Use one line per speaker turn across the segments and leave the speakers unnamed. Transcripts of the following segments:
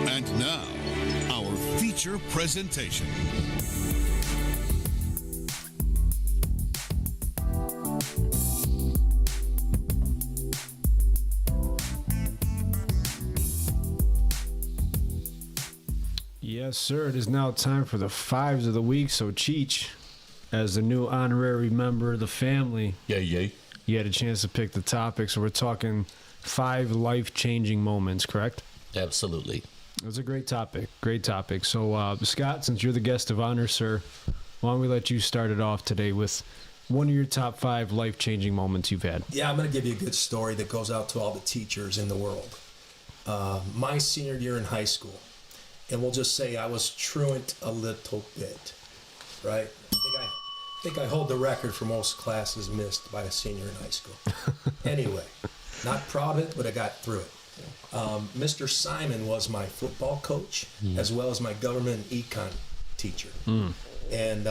And now, our feature presentation.
Yes, sir. It is now time for the fives of the week. So, Cheech, as the new honorary member of the family,
Yay.
you had a chance to pick the topic. So, we're talking 5 life-changing moments, correct?
Absolutely.
It was a great topic. Great topic. So, Scott, since you're the guest of honor, sir, why don't we let you start it off today with one of your top 5 life-changing moments you've had?
Yeah, I'm going to give you a good story that goes out to all the teachers in the world. My senior year in high school, and we'll just say I was truant a little bit, right? I think I hold the record for most classes missed by a senior in high school. Anyway, not proud of it, but I got through it. Mr. Simon was my football coach, as well as my government and econ teacher. And,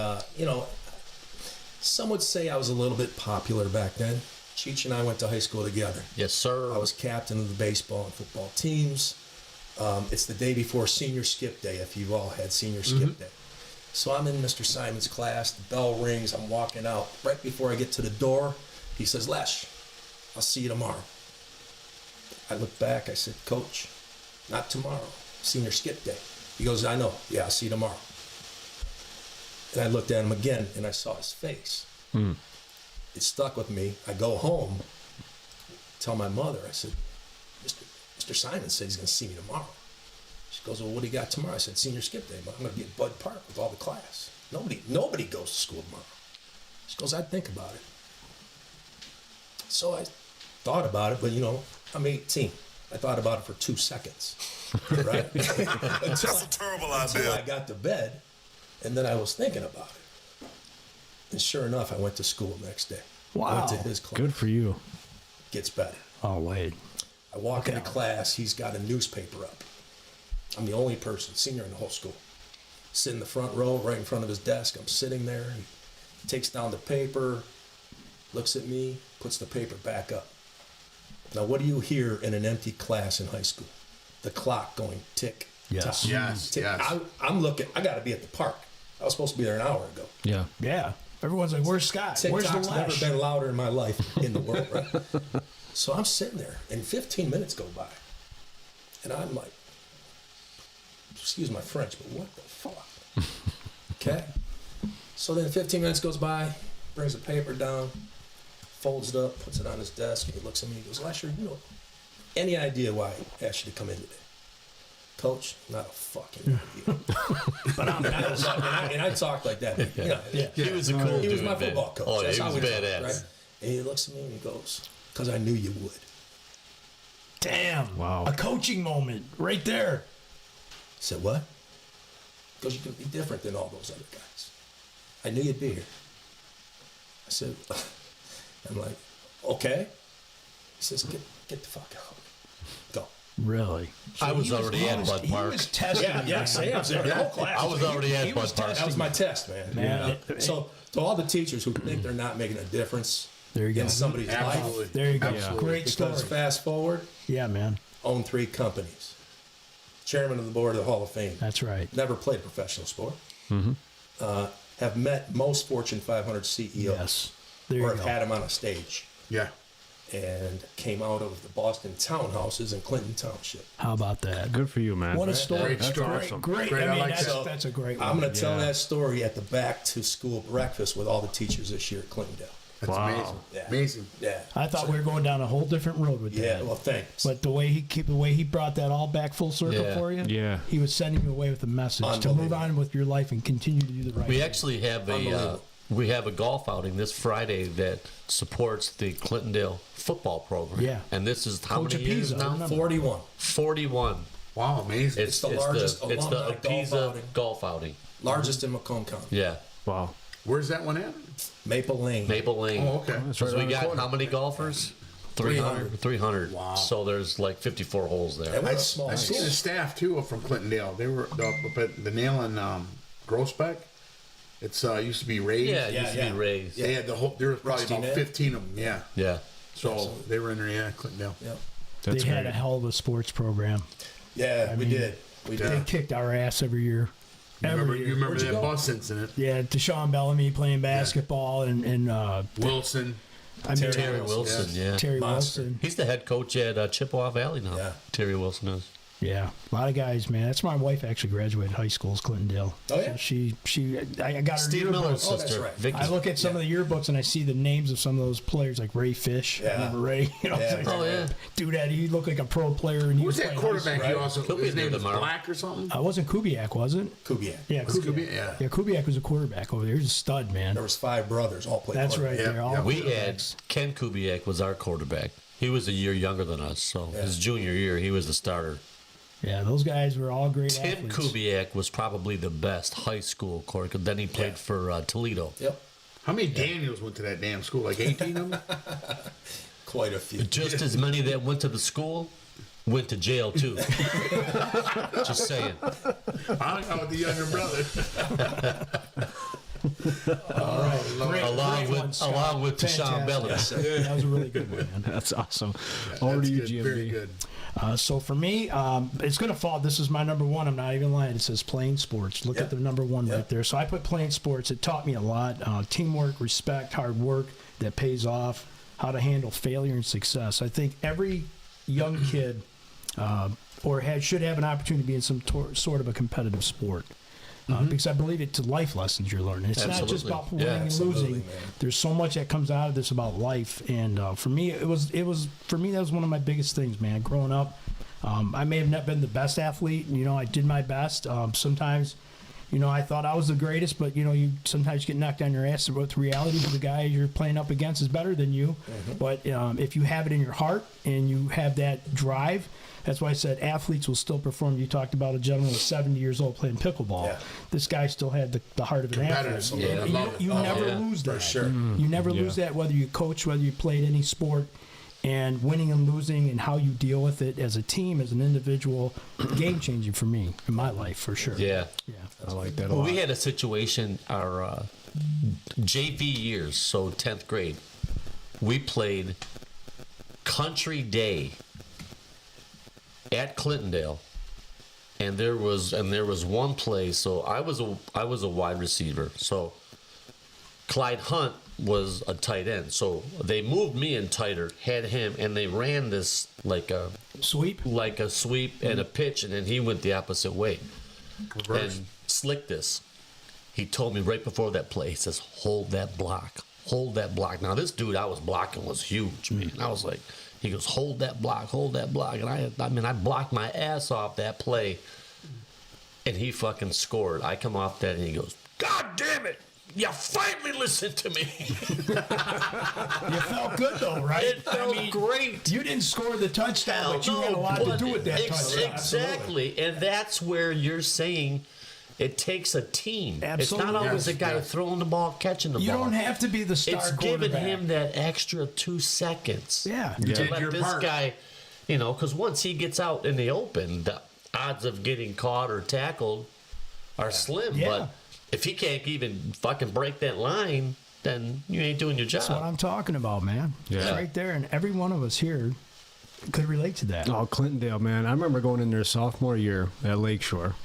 some would say I was a little bit popular back then. Cheech and I went to high school together.
Yes, sir.
I was captain of the baseball and football teams. It's the day before senior skip day, if you've all had senior skip day. So I'm in Mr. Simon's class, the bell rings, I'm walking out. Right before I get to the door, he says, "Lesh, I'll see you tomorrow." I look back, I said, "Coach, not tomorrow, senior skip day." He goes, "I know, yeah, I'll see you tomorrow." And I looked at him again, and I saw his face. It stuck with me. I go home, tell my mother, I said, Mr. Simon said he's going to see me tomorrow. She goes, "Well, what do you got tomorrow?" I said, "Senior skip day, but I'm going to be at Bud Park with all the class. Nobody goes to school tomorrow." She goes, "I'd think about it." So I thought about it, but I'm 18. I thought about it for 2 seconds, right? That's a terrible idea. Until I got to bed, and then I was thinking about it. And sure enough, I went to school the next day.
Wow.
I went to his class.
Good for you.
Gets better.
Oh, wait.
I walk into class, he's got a newspaper up. I'm the only person, senior in the whole school. Sit in the front row, right in front of his desk. I'm sitting there. He takes down the paper, looks at me, puts the paper back up. Now, what do you hear in an empty class in high school? The clock going tick,
Yes.
tock,
Yes,
tick.
yes.
I'm looking, I got to be at the park. I was supposed to be there an hour ago.
Yeah.
Yeah. Everyone's like, "Where's Scott? Where's the
TikTok's never
Lash?"
been louder in my life in the world, right? So I'm sitting there, and 15 minutes go by. And I'm like, excuse my French, but what the fuck? Okay? So then 15 minutes goes by, brings the paper down, folds it up, puts it on his desk, and he looks at me and he goes, "Lasher, any idea why I asked you to come in today?" "Coach, not a fucking idea."
But I'm
And I talk like that.
He was a cool dude.
He was my
man.
football coach.
Oh, yeah,
That's
he
how
was
we talk,
badass.
right? And he looks at me and he goes, "Because I knew you would."
Damn.
Wow.
A coaching moment right there.
I said, "What?" He goes, "You can be different than all those other guys. I knew you'd be here." I said, I'm like, "Okay." He says, get the fuck out. Go.
Really?
I was already at Bud Park.
He was testing.
Yeah, Sam's there. The whole class.
I was already at Bud Park.
That was my test, man.
Man.
So to all the teachers who think they're not making a difference
There you go.
in somebody's
Absolutely.
life,
There you go.
Absolutely.
Great story.
because fast forward,
Yeah, man.
own 3 companies. Chairman of the board of the Hall of Fame.
That's right.
Never played professional sport. Have met most Fortune 500 CEOs.
Yes. There
Or
you
have
go.
had them on a stage.
Yeah.
And came out of the Boston townhouses in Clinton Township.
How about that?
Good for you, man.
What a story.
Great
That's
story.
Great. Great.
Great.
I mean,
I like that.
that's a great one.
I'm going to tell
Yeah.
that story at the back to school breakfast with all the teachers this year at Clintondale.
That's
Wow.
amazing.
Yeah.
Amazing.
Yeah.
I thought we were going down a whole different road with
Yeah,
that.
well, thanks.
But the way he brought that all back full circle
Yeah.
for you,
Yeah.
he was sending you away with a message to move
Unbelievable.
on with your life and continue to do the right
We
thing.
actually have
Unbelievable.
we have a golf outing this Friday that supports the Clintondale football program.
Yeah.
And this is how
Coach
many years
Appiza, I
now?
remember.
41.
41.
Wow, amazing.
It's the largest
It's the
alumni golf
Appiza
outing.
golf outing.
Largest in Macomb County.
Yeah.
Wow.
Where's that one at?
Maple Lane.
Maple Lane.
Oh, okay.
That's
So
right
we
around the
got
corner.
how many golfers? 300. 300.
Wow.
So there's like 54 holes there.
And we're
I
a small
I seen
school.
the staff too from Clintondale. They were up at the nail in Grossbeck. It's used to be Rays.
Yeah, it used to
yeah.
be raised.
They had the whole. There was probably
Rusty
about
net.
15 of them. Yeah.
Yeah.
So they were in there. Yeah, Clintondale.
Yep.
That's
they had
great.
a hell of a sports program.
Yeah, we
mean,
did. We
They
did.
kicked our ass every year.
You remember
Where'd you
that
go?
bus incident?
Yeah, Deshaun Bellamy playing basketball and
Wilson.
I mean
Terry Wilson, yeah.
Terry
Monster.
Wilson.
He's the head coach at Chippewa Valley now.
Yeah.
Terry Wilson is.
Yeah, a lot of guys, man. That's my wife actually graduated high school, is Clintondale.
Oh, yeah?
So I got her
Steve
yearbook.
Miller's
Oh, that's
sister.
right.
Vicky.
I look at some of the yearbooks and I see the names of some of those players, like Ray Fish.
Yeah.
Remember Ray? You know,
Yeah.
it's like,
Oh, yeah.
dude, he looked like a pro player. And he
Who's
was
that
playing
quarterback?
right?
He also
He'll be
his
there
name was
tomorrow.
Black or something.
Wasn't Kubiak, was it?
Kubiak.
Yeah,
Was
Kubiak.
Kubiak? Yeah.
Yeah, Kubiak was a quarterback over there. He's a stud, man.
There was 5 brothers, all played
That's right.
quarterback.
Yeah,
They're all
yeah.
We had
quarterbacks.
Ken Kubiak was our quarterback. He was a year younger than us, so his junior year he was the starter.
Yeah, those guys were all great
Tim
athletes.
Kubiak was probably the best high school quarterback. Then he played for Toledo.
Yep.
How many Daniels went to that damn school? Like 18 of them?
Quite a few.
Just as many that went to the school went to jail too. Just saying.
I hung out with the younger brother.
All right. Great,
Along
great
with
one, Scott.
along with Deshaun
Fantastic.
Bellamy.
That was a really good one, man.
That's awesome. Over
That's
to you,
good.
GMB.
Very good.
So for me, it's going to fall. This is my number one. I'm not even lying. It says playing sports. Look
Yep.
at the number one
Yep.
right there. So I put playing sports. It taught me a lot. Teamwork, respect, hard work that pays off, how to handle failure and success. I think every young kid should have an opportunity to be in some sort of a competitive sport. Because I believe it's life lessons you're learning. It's not just
Absolutely.
about winning and
absolutely,
losing.
man.
There's so much that comes out of this about life, and for me, that was one of my biggest things, man. Growing up, I may have not been the best athlete. You know, I did my best. Sometimes, you know, I thought I was the greatest, but you know, you sometimes get knocked on your ass with reality. The guy you're playing up against is better than you. But if you have it in your heart and you have that drive. That's why I said athletes will still perform. You talked about a gentleman who was 70 years old playing pickleball.
Yeah.
This guy still had the heart of an athlete.
Competitive.
Yeah.
I
You,
love it.
you
Oh,
never
yeah.
lose that.
For sure.
You never lose that, whether you coach, whether you played any sport. And winning and losing and how you deal with it as a team, as an individual, game changing for me in my life, for sure.
Yeah.
Yeah.
I like that a
Well,
lot.
we had a situation our JV years, so 10th grade. We played Country Day at Clintondale, and there was one play. So I was a wide receiver. So Clyde Hunt was a tight end. So they moved me in tighter, had him, and they ran this like a
Sweep.
sweep and a pitch, and then he went the opposite way.
Reverse.
And Slick this. He told me right before that play, he says, hold that block. Hold that block. Now, this dude I was blocking was huge, man. I was like, he goes, hold that block, hold that block. And I blocked my ass off that play. And he fucking scored. I come off that, and he goes, God damn it. You finally listened to me.
You felt good, though, right?
It felt great.
You didn't score the touchdown, but you had a lot to do with that touchdown.
Exactly. And that's where you're saying it takes a team. It's not
Absolutely.
always a
Yes,
guy
yes.
throwing the ball, catching the
You
ball.
don't have to be the star
It's giving
quarterback.
him that extra 2 seconds.
Yeah.
You
To
did
let
your
this
part.
guy, you know, because once he gets out in the open, the odds of getting caught or tackled are slim.
Yeah.
But if he can't even fucking break that line, then you ain't doing your job.
That's what I'm talking about, man. It's
Yeah.
right there, and every one of us here could relate to that.
Oh, Clintondale, man. I remember going in there sophomore year at Lakeshore.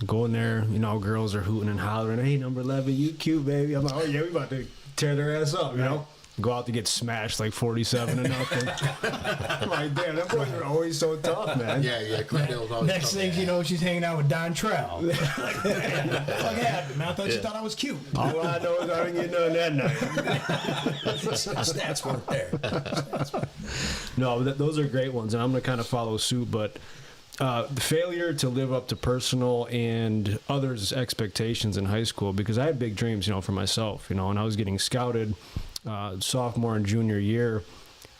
Going there, you know, girls are hooting and hollering, hey, number 11, you cute, baby. I'm like, oh, yeah, we about to tear their ass up, you know? Go out to get smashed like 47 to nothing. I'm like, damn, them boys are always so tough, man.
Yeah, Clintondale's always
Next
tough.
thing you know, she's hanging out with Don Trell. Like, man, what the fuck happened, man? I thought you thought I was cute.
All I know is I didn't get none that night.
Stats weren't there.
No, those are great ones, and I'm going to kind of follow suit, but the failure to live up to personal and others' expectations in high school, because I had big dreams, you know, for myself, you know, and I was getting scouted sophomore and junior year,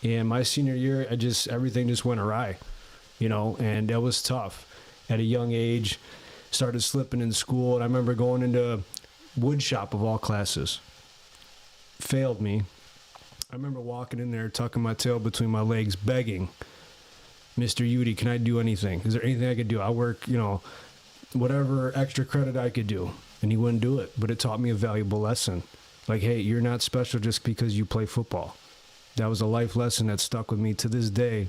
and my senior year, everything just went awry, you know, and that was tough. At a young age, started slipping in school, and I remember going into wood shop of all classes. Failed me. I remember walking in there, tucking my tail between my legs, begging, Mr. Udy, can I do anything? Is there anything I could do? I work, you know, whatever extra credit I could do. And he wouldn't do it. But it taught me a valuable lesson. Like, hey, you're not special just because you play football. That was a life lesson that stuck with me to this day,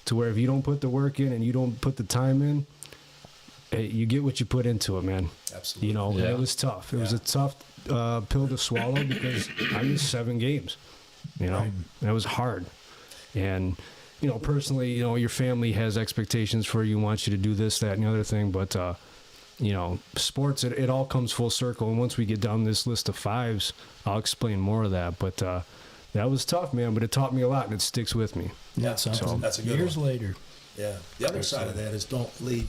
to where if you don't put the work in and you don't put the time in, hey, you get what you put into it, man.
Absolutely.
You know, and
Yeah.
it was tough. It was
Yeah.
a tough pill to swallow because I missed 7 games. You know, and it was hard. And you know, personally, you know, your family has expectations for you, wants you to do this, that, and the other thing. But you know, sports, it all comes full circle. And once we get down this list of 5s, I'll explain more of that. But that was tough, man. But it taught me a lot, and it sticks with me.
Yeah,
So
that's a good
years
one.
later.
Yeah. The other side of that is don't leave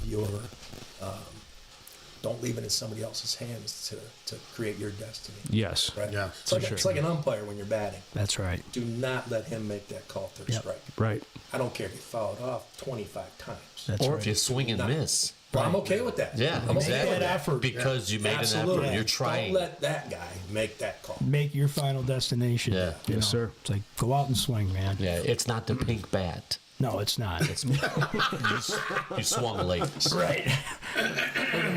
it in somebody else's hands to create your destiny.
Yes.
Right?
Yes,
It's like an umpire when you're batting.
That's right.
Do not let him make that call third
Yep.
strike.
Right.
I don't care if you fouled off 25 times.
That's
Or
right.
if you swing and miss.
Well, I'm okay with that.
Yeah,
I'm okay
exactly.
with that.
effort.
Because you made
Absolutely.
an effort. You're trying.
Don't let that guy make that call.
Make your final destination.
Yeah.
you
Yes, sir.
It's like go out and swing, man.
Yeah, it's not the pink bat.
No, it's not.
It's you swung late.
right.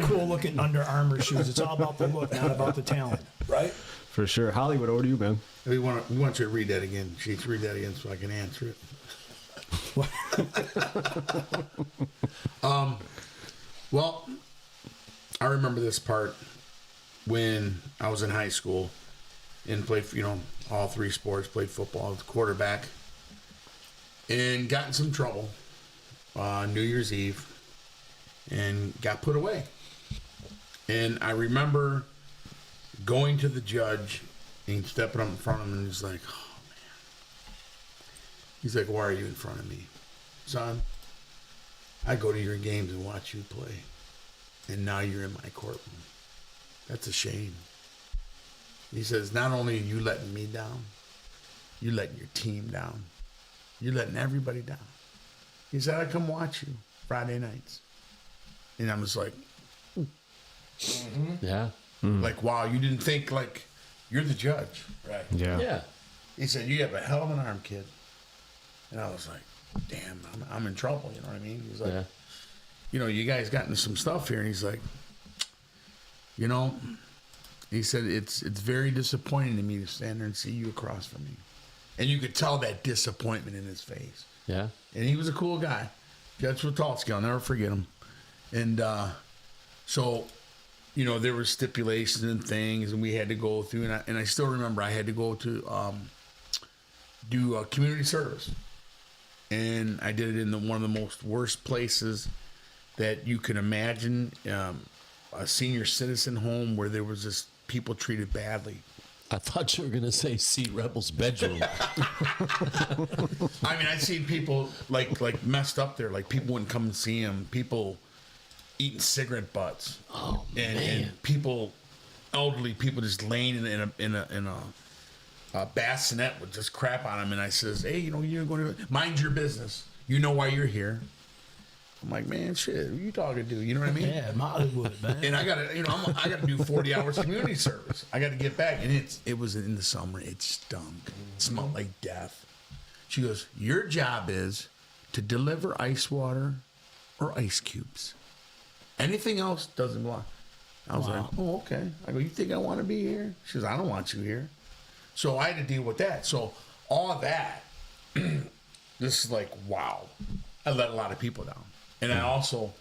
Cool looking Under Armour shoes. It's all about the look, not about the talent.
Right?
For sure. Hollywood, over to you, man.
We want you to read that again. Sheets, read that again so I can answer it. Well, I remember this part when I was in high school and played, all 3 sports, played football, was quarterback, and got in some trouble New Year's Eve and got put away. And I remember going to the judge and stepping up in front of him, and he's like, oh, man. He's like, why are you in front of me? Son, I go to your games and watch you play, and now you're in my courtroom. That's a shame. He says, not only are you letting me down, you're letting your team down. You're letting everybody down. He said, I come watch you Friday nights. And I'm just like,
Yeah.
like, wow, you didn't think, like, you're the judge.
Right.
Yeah.
Yeah.
He said, you have a hell of an arm, kid. And I was like, damn, I'm in trouble, you know what I mean? He's like,
Yeah.
You guys got into some stuff here. And he's like, he said, it's very disappointing to me to stand there and see you across from me. And you could tell that disappointment in his face.
Yeah.
And he was a cool guy. Judge Witalski, I'll never forget him. And so, there were stipulations and things, and we had to go through. And I still remember I had to go to do a community service. And I did it in one of the most worst places that you can imagine, a senior citizen home where there was just people treated badly.
I thought you were gonna say Sea Rebel's bedroom.
I mean, I've seen people like messed up there. Like people wouldn't come and see them. People eating cigarette butts.
Oh, man.
And people, elderly people, just laying in a bassinet with just crap on them. And I says, hey, you're going to mind your business. You know why you're here. I'm like, man, shit, who you talking to? You know what I mean?
Yeah, Hollywood, man.
And I gotta, I gotta do 40 hours community service. I gotta get back, and it was in the summer. It stunk. It smelled like death. She goes, your job is to deliver ice water or ice cubes. Anything else doesn't belong. I was like, oh, okay. I go, you think I want to be here? She goes, I don't want you here. So I had to deal with that. So all of that, this is like, wow. I let a lot of people down. And I also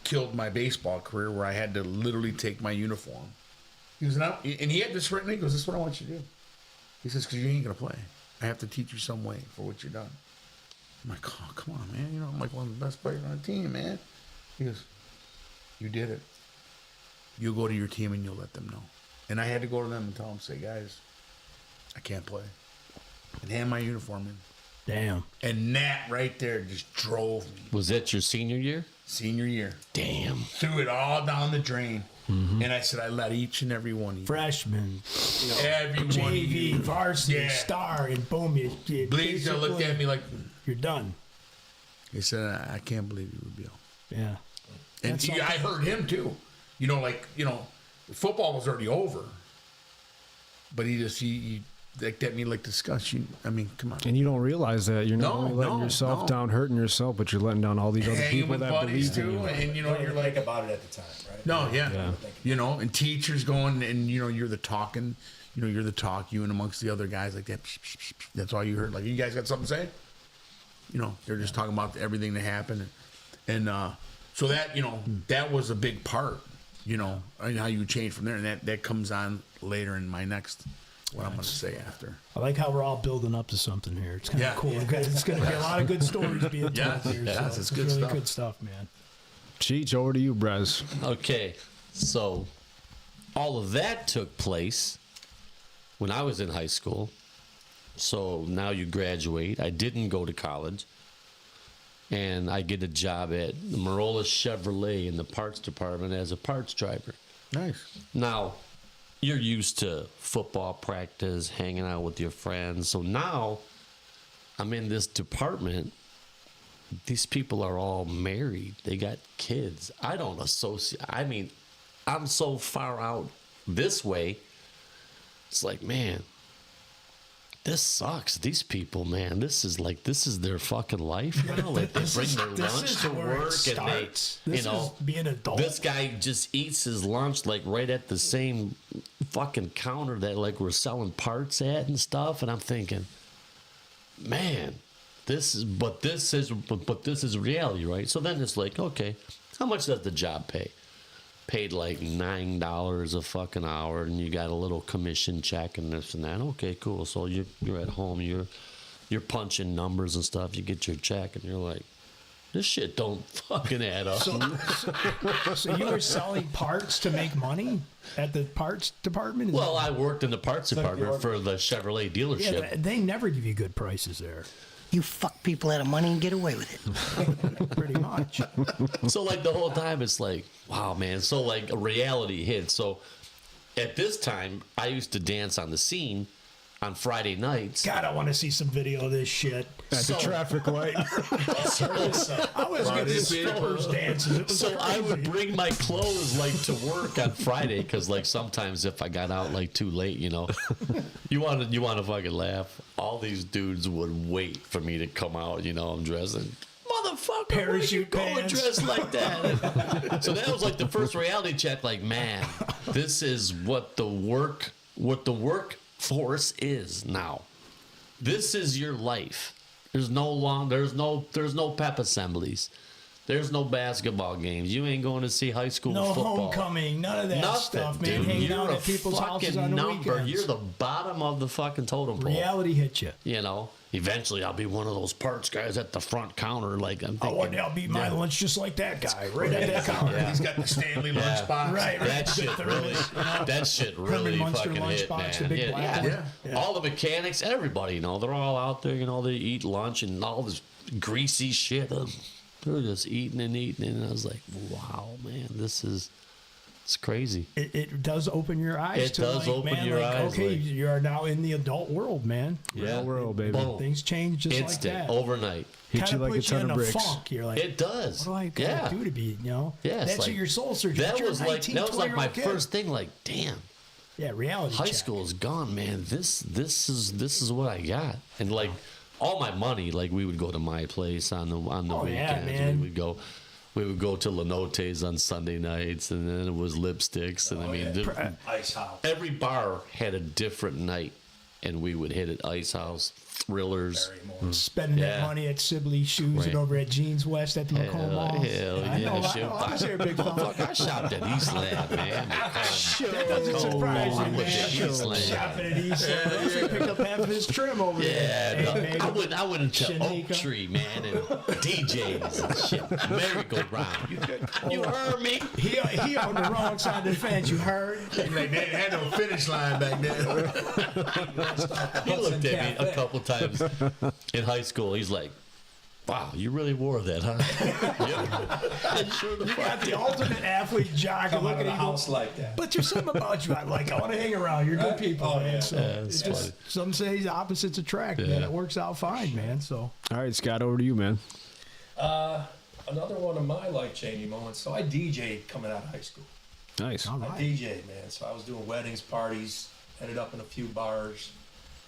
killed my baseball career where I had to literally take my uniform. He was and he had this written. He goes, "This is what I want you to do." He says, "Because you ain't gonna play. I have to teach you some way for what you've done." I'm like, "Oh, come on, man! I'm like one of the best players on the team, man." He goes, "You did it. You'll go to your team and you'll let them know." And I had to go to them and tell them, "Say, guys, I can't play," and hand my uniform in.
Damn.
And that right there just drove me.
Was that your senior year?
Senior year.
Damn.
Threw it all down the drain. Mm-hmm. And I said, I let each and every one of you.
Freshman,
Every one of
JV,
you.
varsity,
Yeah.
star, and boom, you
Bleeds looked at me like,
you're done.
he said, I can't believe you would be out.
Yeah.
And
That's
I heard him too. Football was already over. But he looked at me like disgusting. I mean, come on.
And you don't realize that you're not
No,
only letting
no,
yourself
no.
down, hurting yourself, but you're letting down all these other
Hanging
people
with
that
buddies
believe in
too,
you.
and
You
you're
think
like,
about it at the time, right?
no, yeah.
Yeah.
And teachers going, and you're the talking, you're the talk, you and amongst the other guys like that. That's all you heard. Like, you guys got something to say? They're just talking about everything that happened, and So that, that was a big part, and how you change from there. And that comes on later in my next, what I'm going to say after.
I like how we're all building up to something here. It's kind of
Yeah.
cool. It's going to be a lot of good stories being told here.
Yes,
so
it's good
really
stuff.
good stuff, man.
Cheech, over to you, Brez.
Okay, so all of that took place when I was in high school. So now you graduate. I didn't go to college. And I get a job at Marola Chevrolet in the parts department as a parts driver.
Nice.
Now, you're used to football practice, hanging out with your friends. So now I'm in this department. These people are all married. They got kids. I don't associate. I mean, I'm so far out this way. It's like, man, this sucks. These people, man, this is their fucking life. Like they bring their lunch to work and they,
This is being adult.
this guy just eats his lunch like right at the same fucking counter that like we're selling parts at and stuff. And I'm thinking, man, this is reality, right? So then it's like, okay, how much does the job pay? Paid like $9 a fucking hour, and you got a little commission check and this and that. Okay, cool. So you're at home, you're punching numbers and stuff. You get your check, and you're like, this shit don't fucking add up.
So you were selling parts to make money at the parts department?
Well, I worked in the parts department for the Chevrolet dealership.
yeah, they never give you good prices there.
You fuck people out of money and get away with it.
Pretty much.
So like the whole time it's like, wow, man. So like a reality hit. So at this time, I used to dance on the scene on Friday nights.
God, I want to see some video of this shit.
At the traffic light.
I was getting strippers dances. It was
So I would
crazy.
bring my clothes like to work on Friday because like sometimes if I got out like too late, you want to fucking laugh. All these dudes would wait for me to come out. I'm dressing. Motherfucker,
Parachute
where you going
pants.
dressed like that? So that was like the first reality check. Like, man, this is what the workforce is now. This is your life. There's no pep assemblies. There's no basketball games. You ain't going to see high school
No
football.
homecoming, none of that
Nothing,
stuff, man.
dude.
Hanging
You're
out
a
at people's houses
fucking
on the
number.
weekends.
You're the bottom of the fucking totem pole.
Reality hit you.
Eventually I'll be one of those parts guys at the front counter. Like I'm
Oh,
thinking,
one day I'll beat my lunch just like that guy, right at that counter.
He's got the Stanley lunchbox.
Right,
that shit really
Munster
fucking hit,
lunchbox, the
man.
big black one.
Yeah.
All the mechanics, everybody, they're all out there. They eat lunch and all this greasy shit. They're just eating and eating, and I was like, wow, man, it's crazy.
It does open your eyes.
It does open your eyes,
Okay,
like-
you are now in the adult world, man.
Yeah,
world, baby.
Boom.
Things change just
Instant,
like that.
overnight.
Hit
Kinda
you like a
puts you
ton
in
of bricks.
funk. You're like,
It does.
what do I gotta do to be,
Yeah, it's
that's
like-
what your soul search.
That
You're
was
a
like
19,
that was like my
20-year-old kid.
first thing. Like, damn,
Yeah, reality.
high
check.
school is gone, man. This is what I got, and like all my money, like we would go to my place on the
Oh, yeah,
weekends.
man.
We would go to Lenote's on Sunday nights, and then it was lipsticks, and I mean,
Ice House.
every bar had a different night, and we would hit it Ice House, Thrillers.
Spending that
Yeah.
money at Sibley Shoes
Right.
and over at Jeans West at the McComb Mall.
Hell
I
yeah,
know,
shit.
I was there, big fella.
I shopped at Eastland, man.
Doesn't surprise me,
I went
man.
to Eastland.
Shopping at Eastland. I should pick up half of his trim over
Yeah,
there.
no,
Hey,
I
baby.
went into
Shanika.
Oak Tree, man, and DJs and shit. Merry-go-round. You heard me?
He on the wrong side of the fence, you heard?
Like they didn't have no finish line back then.
He looked at me a couple times in high school. He's like, wow, you really wore that, huh? Yeah. Sure the
You
fuck
got the
did.
ultimate athlete jock.
Come
Look
out
at
of the
him.
house like that.
But there's something about you I like. I want to hang around. You're good people,
Oh,
man.
yeah.
So
it's
it's just,
funny.
some say the opposites attract, man.
Yeah.
It works out fine, man. So
All right, Scott, over to you, man.
Another one of my life-changing moments. So I DJ'd coming out of high school.
Nice.
all
I
right.
DJ'd, man. So I was doing weddings, parties, ended up in a few bars,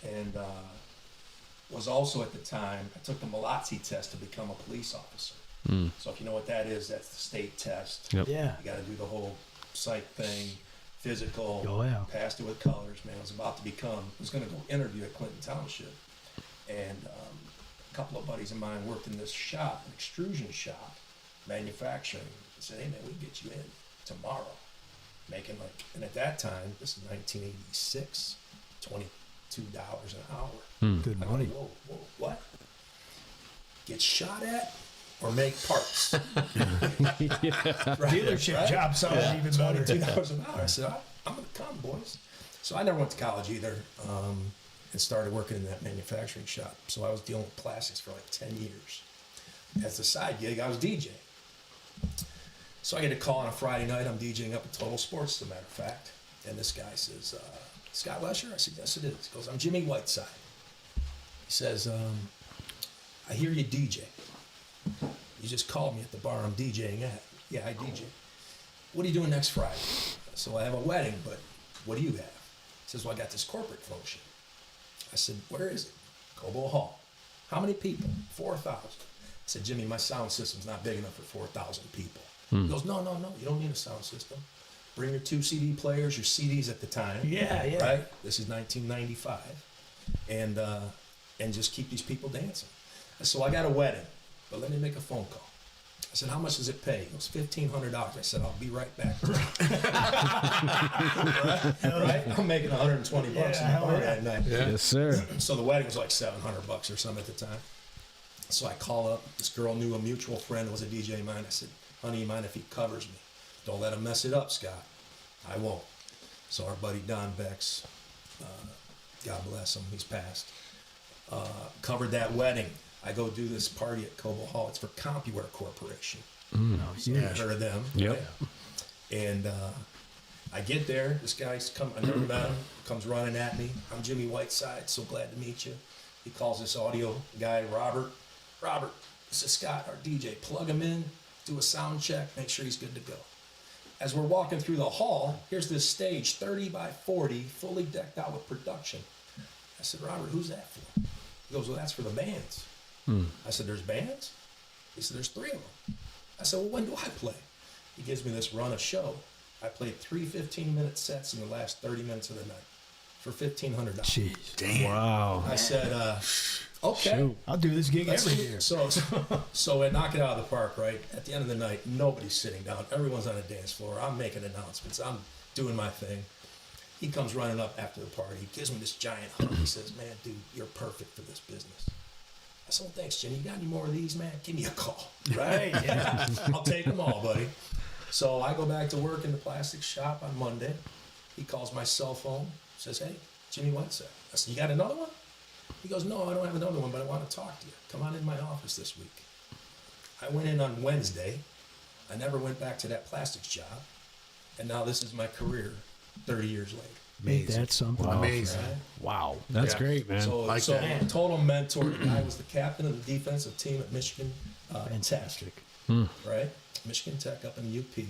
and was also at the time, I took the Malazzi test to become a police officer. So if you know what that is, that's the state test.
Yep.
Yeah.
You got to do the whole psych thing, physical.
Oh, yeah.
Passed it with colors, man. I was about to was going to go interview at Clinton Township. And a couple of buddies of mine worked in this shop, an extrusion shop. manufacturing. I said, hey man, we can get you in tomorrow. Making like, and at that time, this is 1986, $22 an hour.
Good
I go,
money.
whoa, what? Get shot at or make parts?
Dealership job sounds even better.
$22 an hour. I said, I'm going to come, boys. So I never went to college either, and started working in that manufacturing shop. So I was dealing with plastics for like 10 years. As a side gig, I was DJing. So I get a call on a Friday night. I'm DJing up at Total Sports, as a matter of fact. And this guy says, Scott Lesher? I said, yes, it is. He goes, I'm Jimmy Whiteside. He says, I hear you DJ. You just called me at the bar I'm DJing at. Yeah, I DJ. What are you doing next Friday? So I have a wedding, but what do you have? He says, well, I got this corporate function. I said, where is it? Cobo Hall. How many people? 4,000. I said, Jimmy, my sound system's not big enough for 4,000 people. He goes, no, you don't need a sound system. Bring your 2 CD players, your CDs at the time.
Yeah.
Right? This is 1995. And just keep these people dancing. So I got a wedding, but let me make a phone call. I said, how much does it pay? He goes, $1,500. I said, I'll be right back. right? I'm making 120 bucks in the bar that night.
Yes, sir.
So the wedding was like $700 or something at the time. So I call up. This girl knew a mutual friend that was a DJ of mine. I said, honey, you mind if he covers me? Don't let him mess it up, Scott. I won't. So our buddy Don Bex, God bless him, he's passed, covered that wedding. I go do this party at Cobo Hall. It's for CompuWare Corporation. So you heard of them.
Yep.
Right? And I get there. This guy's come. I never met him. Comes running at me. I'm Jimmy Whiteside. So glad to meet you. He calls this audio guy, Robert. Robert, this is Scott, our DJ. Plug him in. Do a sound check. Make sure he's good to go. As we're walking through the hall, here's this stage, 30 by 40, fully decked out with production. I said, Robert, who's that for? He goes, well, that's for the bands. I said, there's bands? He said, there's 3 of them. I said, well, when do I play? He gives me this run of show. I played 3 15-minute sets in the last 30 minutes of the night for $1,500.
Jeez.
Damn.
Wow.
I said, okay.
Shoot, I'll do this gig
Let's
every
do-
year.
So I knock it out of the park, right? At the end of the night, nobody's sitting down. Everyone's on a dance floor. I'm making announcements. I'm doing my thing. He comes running up after the party. He gives me this giant hug. He says, man, dude, you're perfect for this business. I said, well, thanks, Jimmy. You got any more of these, man? Give me a call. Right? Yeah. I'll take them all, buddy. So I go back to work in the plastics shop on Monday. He calls my cell phone, says, hey, Jimmy Whiteside. I said, you got another one? He goes, no, I don't have another one, but I want to talk to you. Come on in my office this week. I went in on Wednesday. I never went back to that plastics job. And now this is my career 30 years later.
Ain't that something?
Amazing.
Right?
Wow. That's great, man.
So,
Like
so
that.
I'm a total mentor. The guy was the captain of the defensive team at Michigan
Fantastic.
Tech, right? Michigan Tech up in UP.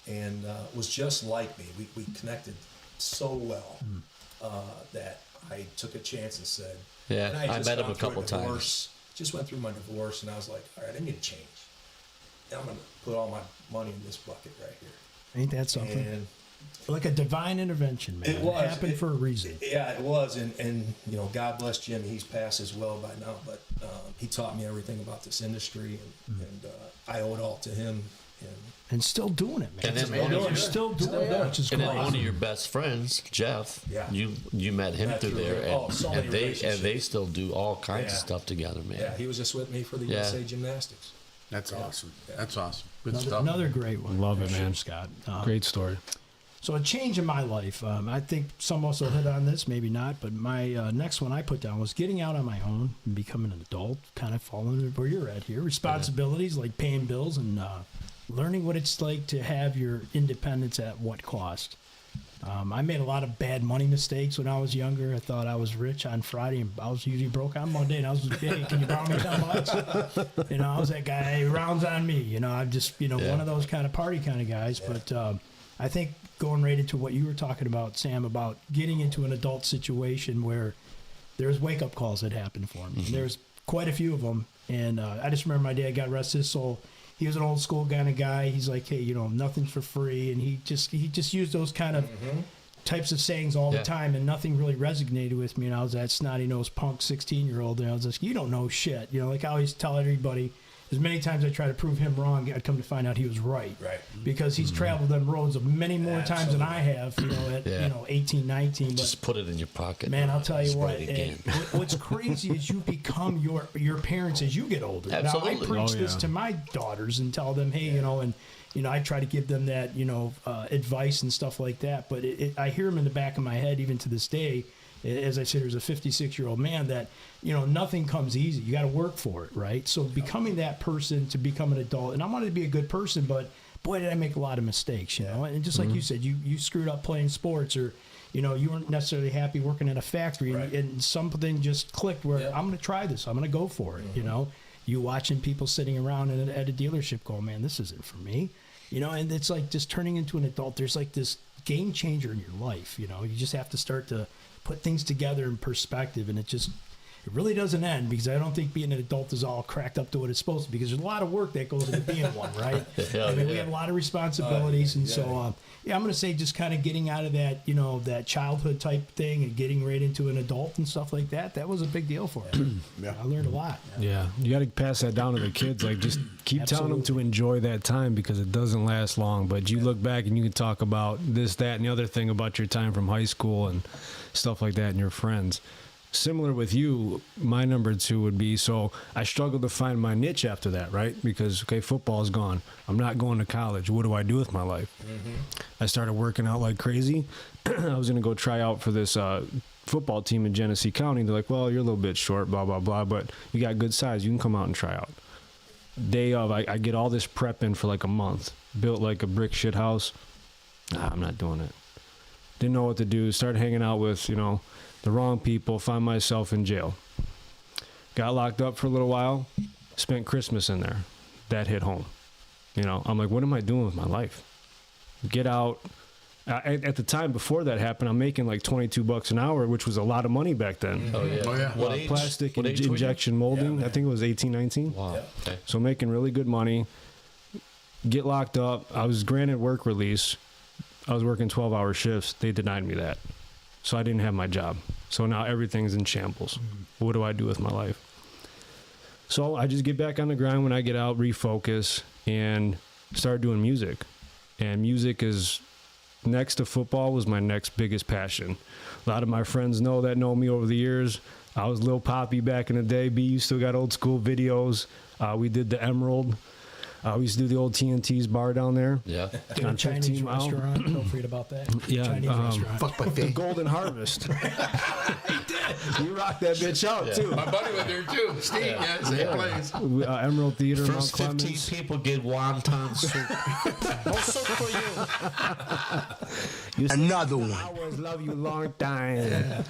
And was just like me. We connected so well that I took a chance and said,
Yeah,
and
I
just
met him
gone
a
through
couple
divorce, Just went through my divorce, and I was like, all right, I need to change. And I'm going to put all my money in this bucket right here.
Ain't that something?
And
Like a divine intervention, man.
it was.
happened for a reason.
Yeah, it was. And you know, God bless Jimmy. He's passed as well by now. But he taught me everything about this industry. And I owe it all to him.
And still doing it, man.
And then
You're still doing it, which is
And
great.
then one of your best friends, Jeff,
Yeah.
you met him
Met
through
through
there,
there. Oh, so many
and they
relationships.
still do all kinds of
Yeah.
stuff together, man.
Yeah, he was just with me for the
Yeah.
USA Gymnastics.
That's awesome. That's awome. Good
Another,
stuff.
another great one.
Love it,
for sure,
man.
Scott.
Great story.
So a change in my life. I think some also hit on this, maybe not. But my next one I put down was getting out on my own and becoming an adult, kind of following where you're at here. Responsibilities like paying bills and learning what it's like to have your independence at what cost. I made a lot of bad money mistakes when I was younger. I thought I was rich on Friday and I was usually broke on Monday. And I was, hey, can you borrow me $10? You know, I was that guy, hey, rounds on me. You know, I'm just, one of those kind of party kind of guys. Yeah. But I think going right into what you were talking about, Sam, about getting into an adult situation where there's wake-up calls that happened for me. Mm-hmm. There's quite a few of them. And I just remember my dad, God rest his soul, he was an old school kind of guy. He's like, hey, nothing's for free. And he just used those kind of types of sayings all the time, and nothing really resonated with me. And I was that snotty-nosed punk 16-year-old, and I was just, you don't know shit. Like I always tell everybody, as many times I try to prove him wrong, I'd come to find out he was right.
Right.
Because he's traveled them roads many more times than I have, at
Yeah.
18, 19. But
Just put it in your pocket.
man, I'll tell you
Just
what.
write again.
What's crazy is you become your parents as you get older. Now, I
Absolutely.
preach
Oh,
this
yeah.
to my daughters and tell them, hey, I try to give them that, advice and stuff like that. But I hear them in the back of my head, even to this day. As I said, there's a 56-year-old man that, nothing comes easy. You got to work for it, right? So becoming that person to become an adult, and I wanted to be a good person, but boy, did I make a lot of mistakes, And just like you said, you screwed up playing sports, or, you weren't necessarily happy working at a factory,
Right.
and something just clicked where I'm going to try this. I'm going to go for it, You watching people sitting around at a dealership going, man, this isn't for me. And it's like just turning into an adult. There's like this game changer in your life, You just have to start to put things together in perspective, and it really doesn't end, because I don't think being an adult is all cracked up to what it's supposed to be, because there's a lot of work that goes into being one, right? We have a lot of responsibilities, and so I'm going to say just kind of getting out of that, that childhood type thing and getting right into an adult and stuff like that. That was a big deal for me.
Yeah.
I learned a lot.
Yeah, you got to pass that down to the kids. Like, just keep telling them to enjoy that time, because it doesn't last long. But you look back and you can talk about this, that, and the other thing about your time from high school and stuff like that and your friends. Similar with you, my number 2 would be, so I struggled to find my niche after that, right? Because, okay, football's gone. I'm not going to college. What do I do with my life? I started working out like crazy. I was going to go try out for this football team in Genesee County. They're like, well, you're a little bit short, blah, blah, blah, but you got good size. You can come out and try out. Day of, I get all this prep in for like a month. Built like a brick shit house. Nah, I'm not doing it. Didn't know what to do. Started hanging out with, the wrong people. Find myself in jail. Got locked up for a little while. Spent Christmas in there. That hit home. I'm like, what am I doing with my life? Get out. At the time before that happened, I'm making like $22 an hour, which was a lot of money back then.
Oh, yeah.
Oh, yeah.
What age?
Plastic
What age were you?
injection molding.
Yeah,
I think it was 18, 19.
Wow. Okay.
So making really good money. Get locked up. I was granted work release. I was working 12-hour shifts. They denied me that. So I didn't have my job. So now everything's in shambles. What do I do with my life? So I just get back on the grind when I get out, refocus, and start doing music. And music is, next to football, was my next biggest passion. A lot of my friends know me over the years. I was Lil Poppy back in the day. B, you still got old school videos. We did the Emerald. We used to do the old TNT's bar down there.
Yeah.
On
Chinese
15 Mile.
restaurant. Don't forget about that.
Yeah,
Chinese restaurant.
Fuck my
The
face.
Golden Harvest. You rocked that bitch out, too.
My buddy went there too. Steve, yeah, same place.
Emerald Theater, Mount
First 15
Clemens.
people get wonton soup. No soup for you.
Another one.
I always love you long time.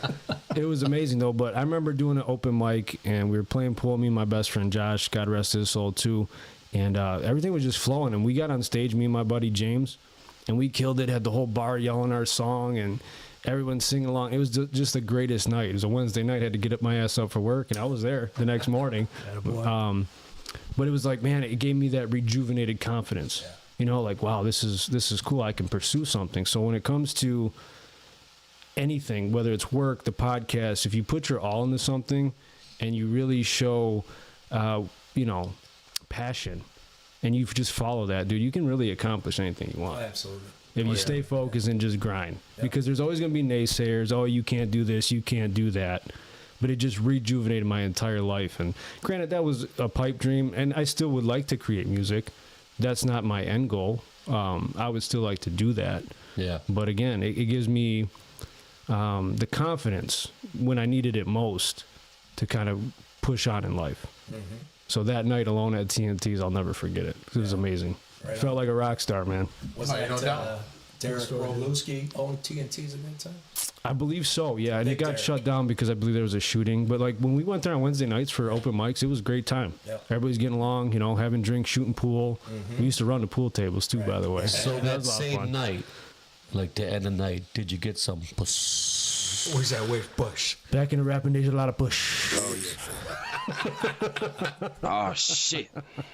It was amazing though, but I remember doing an open mic and we were playing pool, me and my best friend Josh, God rest his soul too, and everything was just flowing, and we got on stage, me and my buddy James, and we killed it, had the whole bar yelling our song and everyone singing along. It was just the greatest night. It was a Wednesday night, I had to get my ass up for work, and I was there the next morning. But it was like, man, it gave me that rejuvenated confidence. You know, like, wow, this is cool. I can pursue something. So when it comes to anything, whether it's work, the podcast, if you put your all into something and you really show, passion, and you just follow that, dude, you can really accomplish anything you want.
Oh, absolutely.
If you stay focused and just grind. Because there's always going to be naysayers. Oh, you can't do this. You can't do that. But it just rejuvenated my entire life. And granted, that was a pipe dream, and I still would like to create music. That's not my end goal. I would still like to do that.
Yeah.
But again, it gives me the confidence when I needed it most to kind of push on in life. Mm-hmm. So that night alone at TNT's, I'll never forget it. It was amazing.
Right
Felt
on.
like a rock star, man.
Was
Oh, yeah,
that
no doubt.
Derek Rolewski owned TNT's at that time?
I believe so, yeah. And it
Big
got
Derek.
shut down because I believe there was a shooting. But like when we went there on Wednesday nights for open mics, it was a great time.
Yep.
Everybody's getting along, having drinks, shooting pool. We used to run the pool tables too, by the way.
So
That
that
was a lot of
same
fun.
night, like the end of the night, did you get some puss?
Where's that wave bush?
Back in the rapping days, a lot of push.
Oh shit!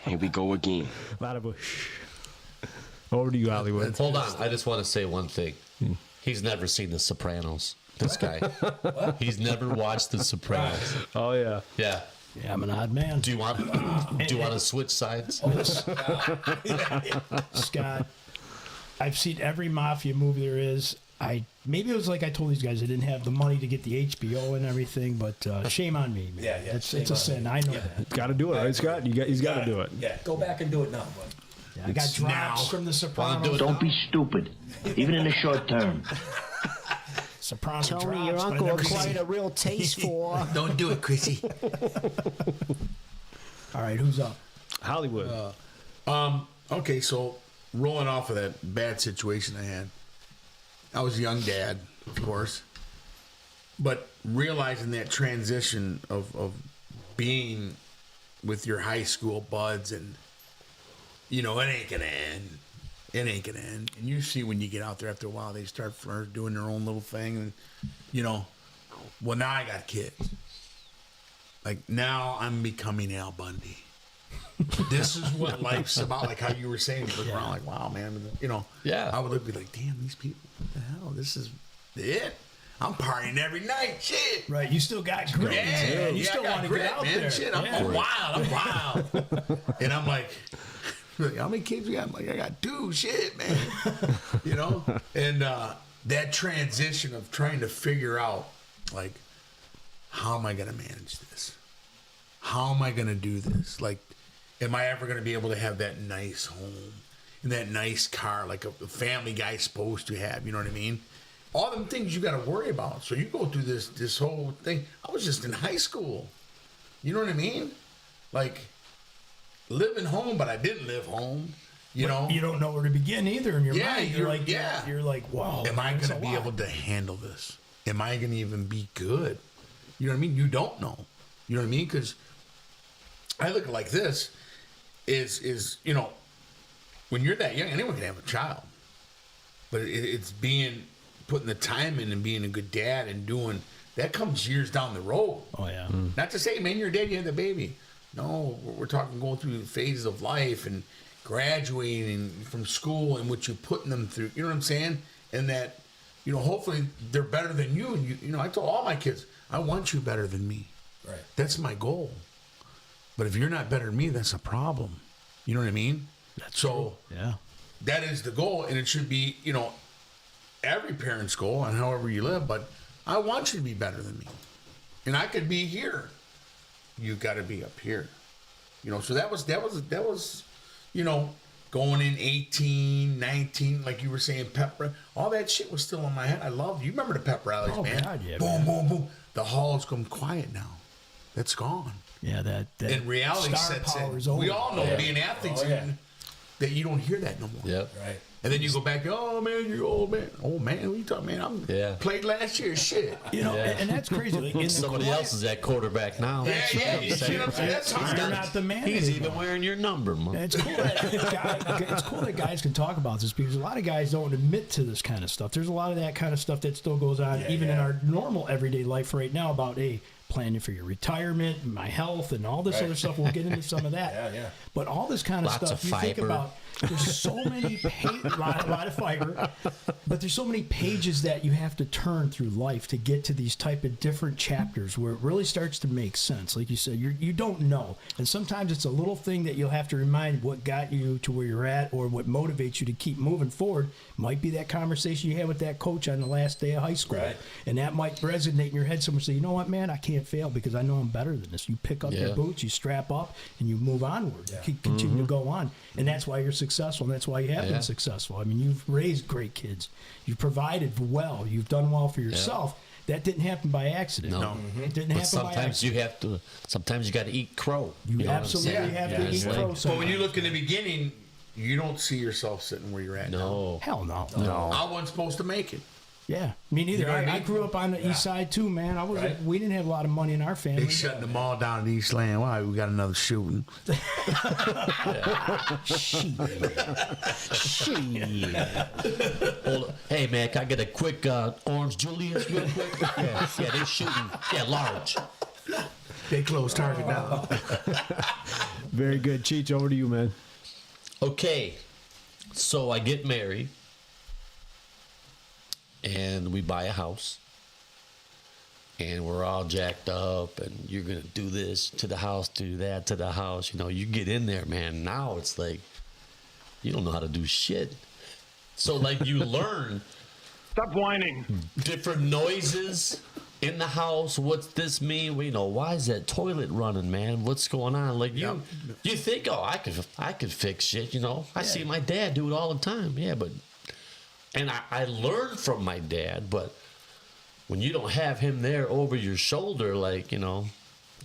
Here we go again.
A lot of push. Over to you, Hollywood.
Hold on, I just want to say one thing. He's never seen The Sopranos. This guy. He's never watched The Sopranos.
Oh, yeah.
Yeah.
Yeah, I'm an odd man.
Do you want to switch sides?
Scott, I've seen every mafia movie there is. Maybe it was like I told these guys I didn't have the money to get the HBO and everything, but shame on me, man.
Yeah,
It's a sin. I know that.
Got to do it, right, Scott? He's got to do it.
Yeah, go back and do it now, bud.
Yeah, I got drops from The Sopranos.
Don't be stupid, even in the short term.
Sopranos
Tony,
drops,
your
but I
uncle
never
acquired
seen-
a real taste for.
Don't do it, Chrissy.
All right, who's up?
Hollywood.
Okay, so rolling off of that bad situation I had, I was a young dad, of course, but realizing that transition of being with your high school buds and, it ain't gonna end. It ain't gonna end. And you see when you get out there after a while, they start doing their own little thing. And, well, now I got kids. Like, now I'm becoming Al Bundy. This is what life's about. Like how you were saying, you look around like, wow, man.
Yeah.
I would look be like, damn, these people, what the hell? This is it. I'm partying every night. Shit.
Right, you still got grit.
Yeah,
You still
I got
want to
grit,
get out
man.
there.
Shit, I'm wild. And I'm like, how many kids we got? I'm like, I got 2. Shit, man. And that transition of trying to figure out, like, how am I going to manage this? How am I going to do this? Like, am I ever going to be able to have that nice home and that nice car like a family guy's supposed to have? You know what I mean? All them things you got to worry about. So you go through this whole thing. I was just in high school. You know what I mean? Like, living home, but I didn't live home. You
don't know where to begin either in your mind.
Yeah.
You're like, wow.
Am I
that's
going to
a
be
lot.
able to handle this? Am I going to even be good? You know what I mean? You don't know. You know what I mean? Because I look at it like this: is when you're that young, anyone can have a child, but it's putting the time in and being a good dad and doing that comes years down the road.
Oh yeah.
Not to say, man, you're dead, you had the baby. No, we're talking going through phases of life and graduating from school and what you're putting them through. You know what I'm saying? And that, hopefully they're better than you. And I told all my kids, I want you better than me.
Right.
That's my goal. But if you're not better than me, that's a problem. You know what I mean?
Yeah.
That is the goal, and it should be, every parent's goal on however you live, but I want you to be better than me. And I could be here. You got to be up here. So that was going in 18, 19, like you were saying, pep, all that shit was still in my head. I loved you. Remember the pep rallies,
Oh,
man?
God, yeah,
boom,
man.
boom, boom. The hall's come quiet now. That's gone.
Yeah, that
And reality
star
sets in.
power's over.
We all know being athletes
Oh, yeah.
that you don't hear that no more.
Yep.
Right.
And then you go back, oh man, you're old man. Oh man, what you talking, man? Played last year, shit.
And that's crazy. Like, in the
Somebody
quiet-
else is at quarterback now.
Yeah, you see what I'm saying? That's hard.
You're not the man.
He's
anymore.
even wearing your number, man.
And it's cool that guys can talk about this because a lot of guys don't admit to this kind of stuff. There's a lot of that kind of stuff that still goes on in our normal everyday life right now about planning for your retirement, my health, and all this other stuff. We'll get into some of that.
Yeah.
But all this kind of
Lots
stuff,
of
you think
fiber.
about. There's so many a lot of fiber, but there's so many pages that you have to turn through life to get to these type of different chapters where it really starts to make sense. Like you said, you don't know, and sometimes it's a little thing that you'll have to remind what got you to where you're at or what motivates you to keep moving forward. Might be that conversation you had with that coach on the last day of high school,
Right.
and that might resonate in your head. Someone say, you know what, man, I can't fail because I know I'm better than this. You pick up your boots, you strap up, and you move onward. You continue to go on, and that's why you're successful, and that's why you have been successful. I mean, you've raised great kids. You've provided well. You've done well for yourself. That didn't happen by accident.
No.
It didn't
But
happen by accident.
sometimes you got to eat crow.
You
know what I'm
absolutely
saying?
have
Yeah,
to
it's
eat
like-
crow
But when
sometimes.
you look in the beginning, you don't see yourself sitting where you're at now.
No.
Hell no.
I wasn't supposed to make it.
Yeah, me neither.
You know what I
I
mean?
grew up on the east side too, man. We didn't have a lot of money in our family.
They shutting the mall down in East Land. Why? We got another shooting.
Hold on. Hey, man, can I get a quick orange Julius real quick? Yeah, they're shooting. Yeah, large.
They closed Target now.
Very good. Cheech, over to you, man.
Okay, so I get married, and we buy a house. and we're all jacked up, and you're gonna do this to the house, do that to the house. You know, you get in there, man. Now it's like you don't know how to do shit. So like you learn.
Stop whining.
Different noises in the house. What's this mean? You know, why is that toilet running, man? What's going on? Like you think, oh, I could fix shit. You know, I see my dad do it all the time. Yeah, but and I learned from my dad, but. When you don't have him there over your shoulder, like, you know,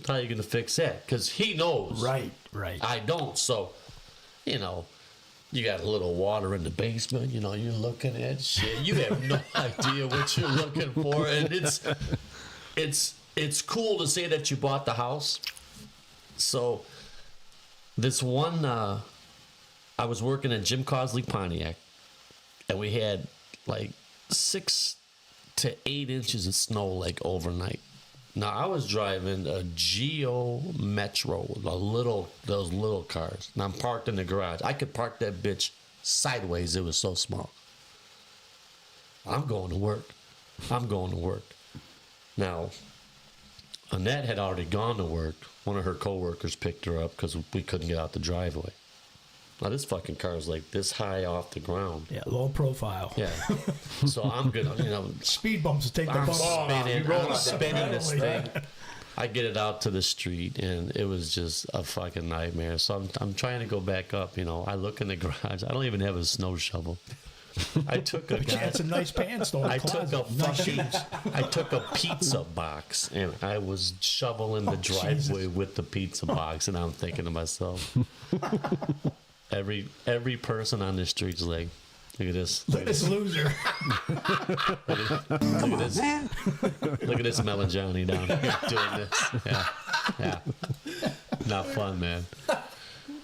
how are you going to fix that? Because he knows.
Right.
I don't. So, you know, you got a little water in the basement. You know, you're looking at shit. You have no idea what you're looking for. And it's cool to say that you bought the house. So, this one, I was working at Jim Cosley Pontiac. And we had, like, 6 to 8 inches of snow like overnight. Now I was driving a Geo Metro, those little cars. And I'm parked in the garage. I could park that bitch sideways. It was so small. I'm going to work. Now, Annette had already gone to work. One of her coworkers picked her up because we couldn't get out the driveway. Now this fucking car is like this high off the ground.
Yeah, low profile.
Yeah. So I'm gonna, you know,
speed bumps to take the bump.
I'm spinning this thing. I get it out to the street, and it was just a fucking nightmare. So I'm trying to go back up. You know, I look in the garage. I don't even have a snow shovel. I took a.
But you had some nice pants though.
I took a pizza box, and I was shoveling the driveway with the pizza box, and I'm thinking to myself. Every person on the street's like, look at this.
Look at this loser.
Look at this. Look at this Melanjani down here doing this. Yeah. Not fun, man.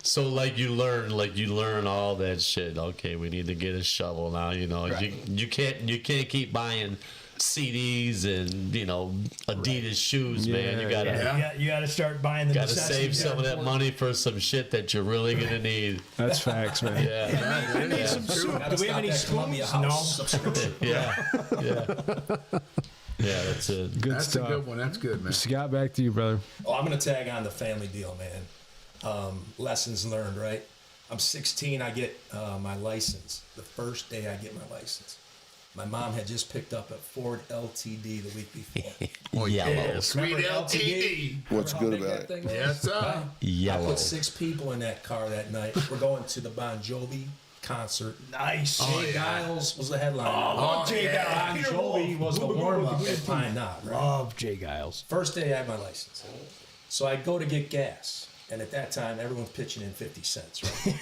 So like you learn all that shit. Okay, we need to get a shovel now. You know, right. you can't keep buying CDs and, you know, Adidas shoes, man. You gotta
start buying the.
Gotta save some of that money for some shit that you're really gonna need.
That's facts, man.
Yeah.
We need some soup. Do we have any spoons? No.
Yeah, that's it.
That's stuff. A good one. That's good, man.
Scott, back to you, brother.
Oh, I'm gonna tag on the family deal, man. Lessons learned, right? I'm 16. I get my license. The first day I get my license. My mom had just picked up a Ford LTD the week before.
Oh, yellow.
Sweet LTD.
What's good about it?
Yes, sir.
Right?
Yellow.
I put 6 people in that car that night. We're going to the Bon Jovi concert.
Nice.
Jay Giles was the headliner.
Oh, Jay Giles.
Bon Jovi was the warm-up at Pine Knot. Right?
Love Jay Giles.
First day I had my license. So I go to get gas. And at that time, everyone's pitching in 50 cents, right?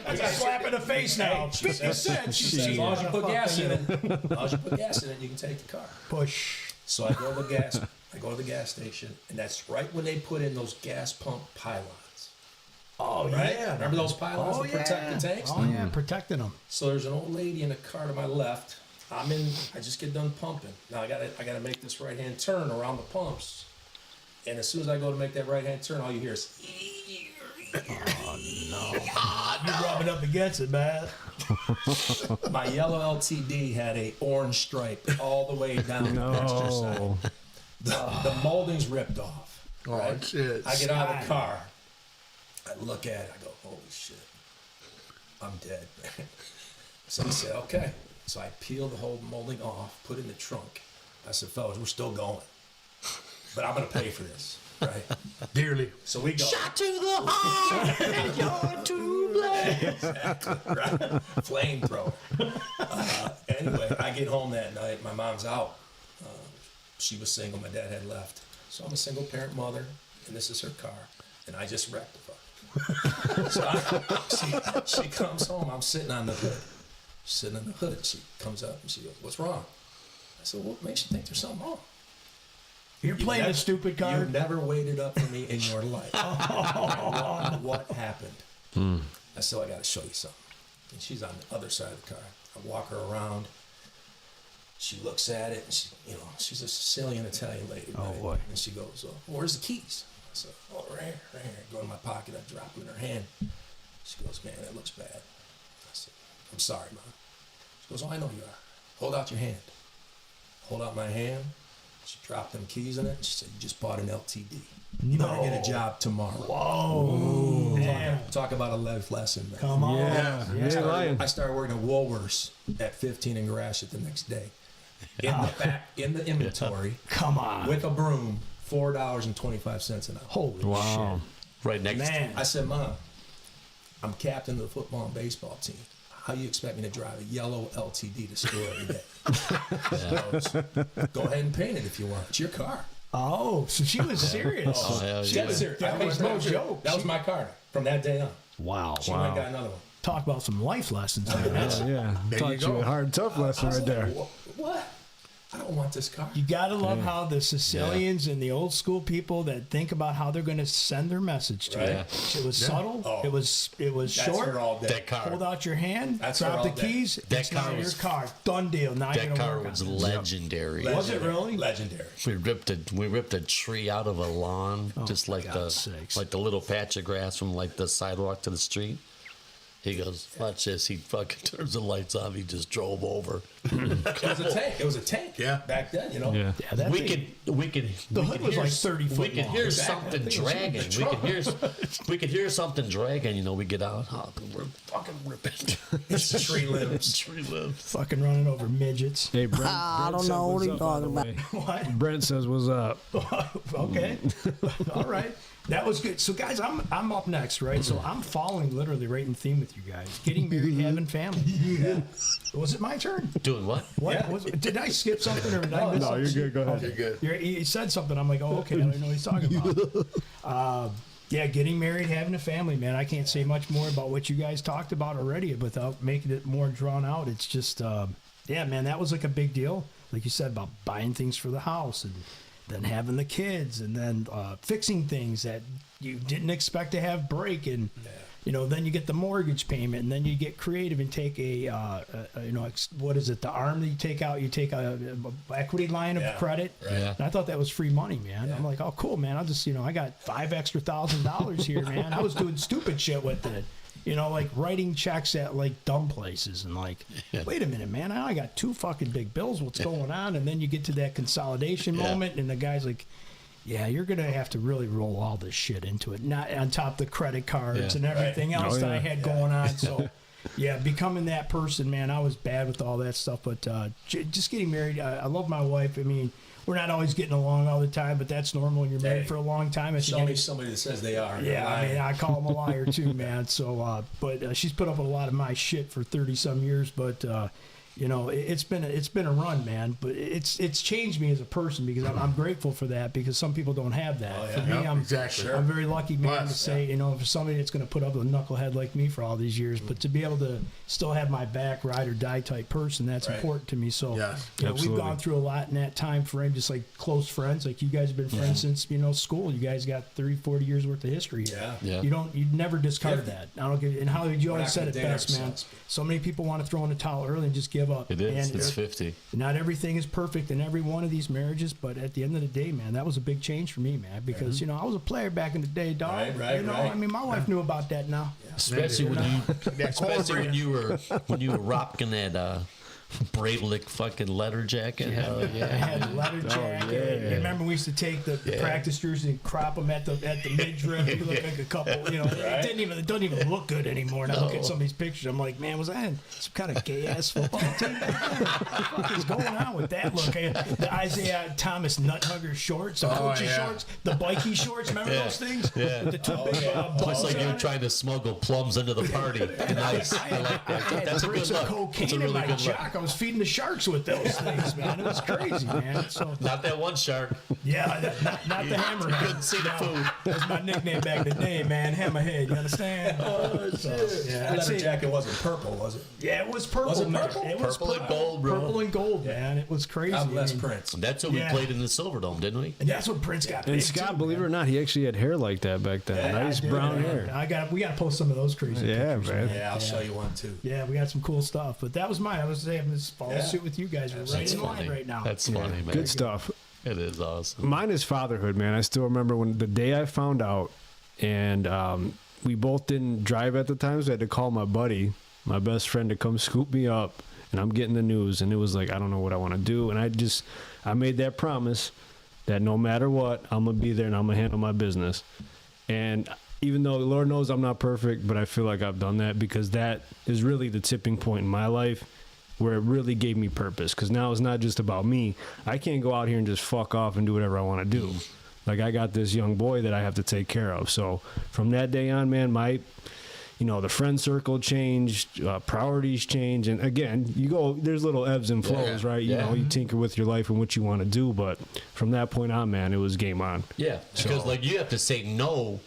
I got a slap in the face now. 50 cents.
She said, as long as you put gas in it, you can take the car.
Push.
So I go to the gas station, and that's right when they put in those gas pump pylons.
Oh,
right?
yeah.
Remember those pylons that protect the tanks?
Oh, yeah, protecting them.
So there's an old lady in the car to my left. I just get done pumping. Now I gotta make this right-hand turn around the pumps. And as soon as I go to make that right-hand turn, all you hear is...
Oh, no. You're rubbing up against it, man.
My yellow LTD had a orange stripe all the way down the passenger side. The molding's ripped off. Right?
Oh, shit.
I get out of the car. I look at it. I go, holy shit. I'm dead, man. So I said, okay. So I peeled the whole molding off, put it in the trunk. I said, fellas, we're still going. But I'm going to pay for this, right?
Dearly.
So we go.
Shot to the heart, and you're to blame.
Exactly, right? Flamethrower. Anyway, I get home that night. My mom's out. She was single. My dad had left. So I'm a single parent mother, and this is her car. And I just wrecked the fuck. So she comes home. I'm sitting on the hood. Sitting on the hood. She comes up and she goes, what's wrong? I said, what makes you think there's something wrong?
You're playing a stupid card?
You've never waited up for me in your life. I wonder what happened. I said, I got to show you something. And she's on the other side of the car. I walk her around. She looks at it. And she's a Sicilian Italian lady.
Oh,
right?
boy.
And she goes, where's the keys? I said, right here. I go in my pocket. I drop them in her hand. She goes, man, that looks bad. I said, I'm sorry, Mom. She goes, I know you are. Hold out your hand. hold out my hand. She dropped them keys in it. She said, "You just bought an LTD. You better get a job tomorrow."
Whoa. Damn.
Talk about a life lesson, man.
Come on.
I started working at Woolworths at 15 in Gratiot the next day. In the inventory.
Come on.
With a broom, $4.25 an hour.
Holy
Wow.
Right next.
Man.
I said, "Mom, I'm captain of the football and baseball team. How you expect me to drive a yellow LTD to school every day?" Go ahead and paint it if you want. It's your car.
Oh, so she was serious.
Oh, hell
She
yeah.
was serious.
That was no joke.
That was my car from that day on.
Wow.
She went and got another one.
Talk about some life lessons. Man. That's,
Yeah. Taught you a hard, tough lesson right there.
What? I don't want this car.
you gotta love how the Sicilians and the old school people that think about how they're going to send their message to you. It was subtle.
Oh.
It was
That's
short.
her all day.
That car.
Hold out your hand.
That's her
drop
all
the
day.
keys.
That
it's
car
now
was-
your car. Done deal. Now you're
That
gonna
car
work
was
on it.
legendary.
Was it really?
Legendary.
We ripped a tree out of a lawn, just like
God's sakes.
the little patch of grass from like the sidewalk to the street. He goes, "Watch this." He fucking turns the lights on. He just drove over.
It was a tank. It was a tank.
Yeah.
Back then, you know.
Yeah.
Yeah, that
we
thing-
could.
The
we
hood
could
was
hear,
like 30
We
foot
could
long.
hear
Exactly.
something
That thing was in
dragging.
the
We could hear something dragging. You know, we get out. Oh, we're fucking ripping.
It's tree limbs.
Tree limbs.
fucking running over midgets.
Hey, Brent.
I don't
said
know what
what's
are you
up, by the
talking
way.
What?
Brent says, "What's up?"
Okay. All right. That was good. So, guys, I'm up next, right? So I'm following literally right in theme with you guys. Getting married, having family. Yeah. Was it my turn?
Doing what?
What?
Yeah.
Did I skip something or did I miss
No, you're
something?
good. Go ahead.
You're good.
He said something. I'm like, oh, okay. Now I know what he's talking about. Yeah, getting married, having a family, man. I can't say much more about what you guys talked about already without making it more drawn out. It's just, yeah, man, that was like a big deal. Like you said, about buying things for the house and then having the kids and then fixing things that you didn't expect to have break. And, you know, then you get the mortgage payment and then you get creative and take you know, what is it? The arm that you take out, you take a equity line of
Yeah.
credit.
Yeah.
And I thought that was free money, man. I'm like, oh, cool, man. I'll just, you know, I got $5,000 extra here, man. I was doing stupid shit with it. You know, like writing checks at like dumb places and like, wait a minute, man. I got 2 fucking big bills. What's going on? And then you get to that consolidation moment and the guy's like, yeah, you're going to have to really roll all this shit into it. Not on top of the credit cards and everything else that I had going on. So, yeah, becoming that person, man, I was bad with all that stuff. But just getting married, I love my wife. I mean, we're not always getting along all the time, but that's normal when you're married for a long time.
Show me somebody that says they are.
Yeah, I mean, I call him a liar too, man. So, but she's put up with a lot of my shit for 30-some years. But you know, it's been a run, man. But it's changed me as a person because I'm grateful for that because some people don't have that. For me, I'm
exactly.
I'm very lucky, man, to
Blessed,
say, you know, for somebody that's going to put up with a knucklehead like me for all these years, but to be able to still have my back, ride or die type person, that's important to me. So,
Yes,
you know, we've
absolutely.
gone through a lot in that time frame, just like close friends. Like you guys have been friends since, you know, school. You guys got 30, 40 years worth of history.
Yeah.
You never discard that. I don't give. And Hollywood, you always
not
said
gonna
it
date
best, man.
ourselves.
So many people want to throw in the towel early and just give up.
It is.
And
It's 50.
not everything is perfect in every one of these marriages, but at the end of the day, man, that was a big change for me, man. Because you know I was a player back in the day, dog.
Right,
you know,
right.
I mean, my wife knew about that now.
Especially when you were rocking that Bravelick fucking leather jacket. Hell
I
yeah.
had a leather jacket.
yeah.
You remember we used to take the practice jerseys and crop them at the midriff. You look like a couple, you know. It doesn't even look good anymore. And I look at some of these pictures. I'm like, man, was I in some kind of gay ass football team back then? What the fuck is going on with that look? The Isaiah Thomas Nuthugger shorts, the coaching shorts, the bikey shorts. Remember those things?
Yeah.
With the two big
Looks
buttons
like
on
you're
it?
trying to smuggle plums into the party. Nice. I like that.
I had
That's a
bricks
good
of
look.
cocaine
That's a
in
really
my
good look.
jock. I was feeding the sharks with those things, man. It was crazy, man. So
Not that one shark.
yeah, not the hammerhead.
Couldn't see the food.
That's my nickname back in the day, man. Hammerhead. You understand? So, yeah,
That
I'd
leather
say,
jacket wasn't purple, was it?
yeah, it was purple.
Was it
man.
purple?
It was
Purple and gold, bro.
Purple and gold, man. It was crazy.
God bless
I mean,
Prince.
That's what we
Yeah.
played in the Silverdome, didn't we?
And that's what Prince got.
And
big,
Scott,
too,
believe it
man.
or not, he actually had hair like that back then.
Yeah,
Nice
I did,
brown
man.
hair.
We got to post some of those crazy.
Yeah,
pictures,
man.
Yeah, I'll show you one too.
Yeah, we got some cool stuff. But that was mine. I was saying, this follow suit with you guys. We're right
That's
in line
funny.
right now.
That's funny, man.
Good stuff.
It is awesome.
Mine is fatherhood, man. I still remember when the day I found out, and we both didn't drive at the time, so I had to call my buddy, my best friend, to come scoop me up and I'm getting the news, and it was like, I don't know what I want to do. And I made that promise that no matter what, I'm going to be there and I'm going to handle my business. And even though Lord knows I'm not perfect, but I feel like I've done that, because that is really the tipping point in my life where it really gave me purpose. Because now it's not just about me. I can't go out here and just fuck off and do whatever I want to do. Like, I got this young boy that I have to take care of. So from that day on, man, the friend circle changed, priorities change. And again, there's little ebbs and flows, right? You know, you tinker with your life and what you want to do. But from that point on, man, it was game on.
Yeah. Because like you have to say no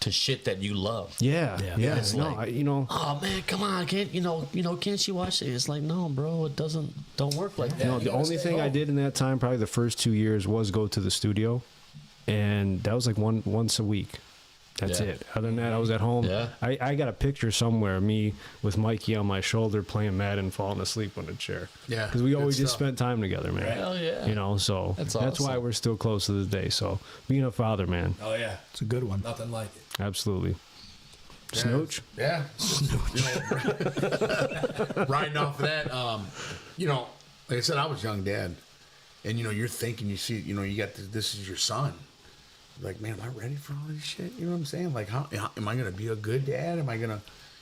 to shit that you love.
Yeah.
It's
No,
like,
oh
man, come on, can't she watch it? It's like, no, bro, it don't work like that.
No, the only thing I did in that time, probably the first 2 years, was go to the studio. And that was like once a week. That's it. Other than that, I was at home.
Yeah.
I got a picture somewhere of me with Mikey on my shoulder playing Madden, falling asleep on the chair.
Yeah,
because we always
good
just
stuff.
spent time together, man.
Hell yeah.
You know, so
That's
why
awesome.
we're still close to this day. So being a father, man,
Oh yeah,
It's a good one.
nothing like it.
absolutely. Snooch.
Yeah. Riding off of that, like I said, I was young dad. And, you're thinking, you see, you got this is your son. Like, man, am I ready for all this shit? You know what I'm saying? Like, how am I going to be a good dad? Am I going to,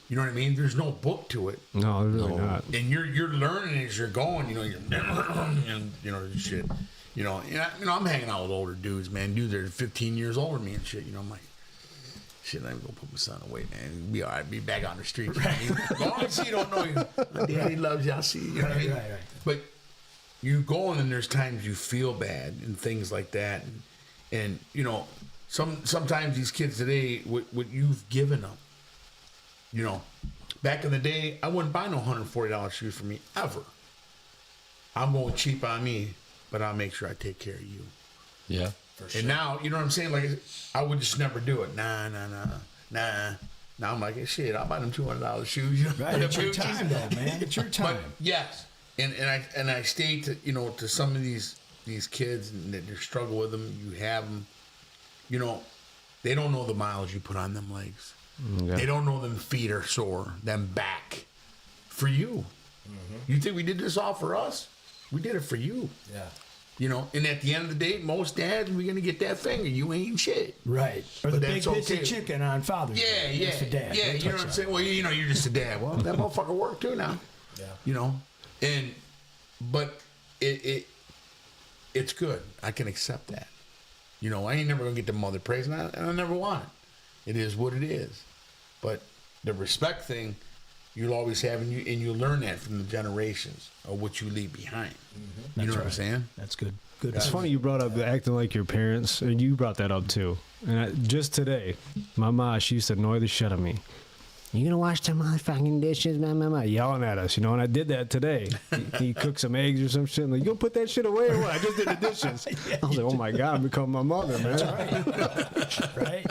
you know what I mean? There's no book to it.
No, really not.
And you're learning as you're going, you're shit. I'm hanging out with older dudes, man. Dudes that are 15 years older than me and shit. I'm like, shit, I'm gonna put my son away, man. Be all right, be back on the street. As long as he don't know you, my daddy loves you, I'll see you. You know what I mean? Right. But you go and there's times you feel bad and things like that. And sometimes these kids today, what you've given them, back in the day, I wouldn't buy no $140 shoes for me ever. I'm going cheap on me, but I'll make sure I take care of you.
Yeah.
And now, you know what I'm saying? Like, I would just never do it. Nah. Now I'm like, hey, shit, I'll buy them $200 shoes.
Right, it's your time, though, man. It's your time.
But yes, and I stay to to some of these kids and that you struggle with them. You have them. They don't know the miles you put on them legs.
Yeah.
They don't know them feet are sore, them back. For you, you think we did this all for us? We did it for you.
Yeah.
And at the end of the day, most dads, we're gonna get that finger. You ain't shit.
Right. Or
But
the
that's
big piece
okay.
of chicken on Father's Day.
Yeah.
That's the dad.
Yeah,
Don't
you know
touch
what I'm
that.
saying? Well, you're just a dad. Well, that motherfucker worked too now.
Yeah.
But it's good. I can accept that. I ain't never gonna get the mother praise, and I never want it. It is what it is. But the respect thing, you'll always have, and you learn that from the generations of what you leave behind. You know what I'm saying?
That's good. Good.
It's funny you brought up acting like your parents, and you brought that up too. And just today, my mom, she used to annoy the shit out of me. You gonna wash the motherfucking dishes, man, yelling at us, and I did that today. He cooked some eggs or some shit. I'm like, you gonna put that shit away or what? I just did the dishes. I was like, oh my god, I'm becoming my mother, man.
That's right.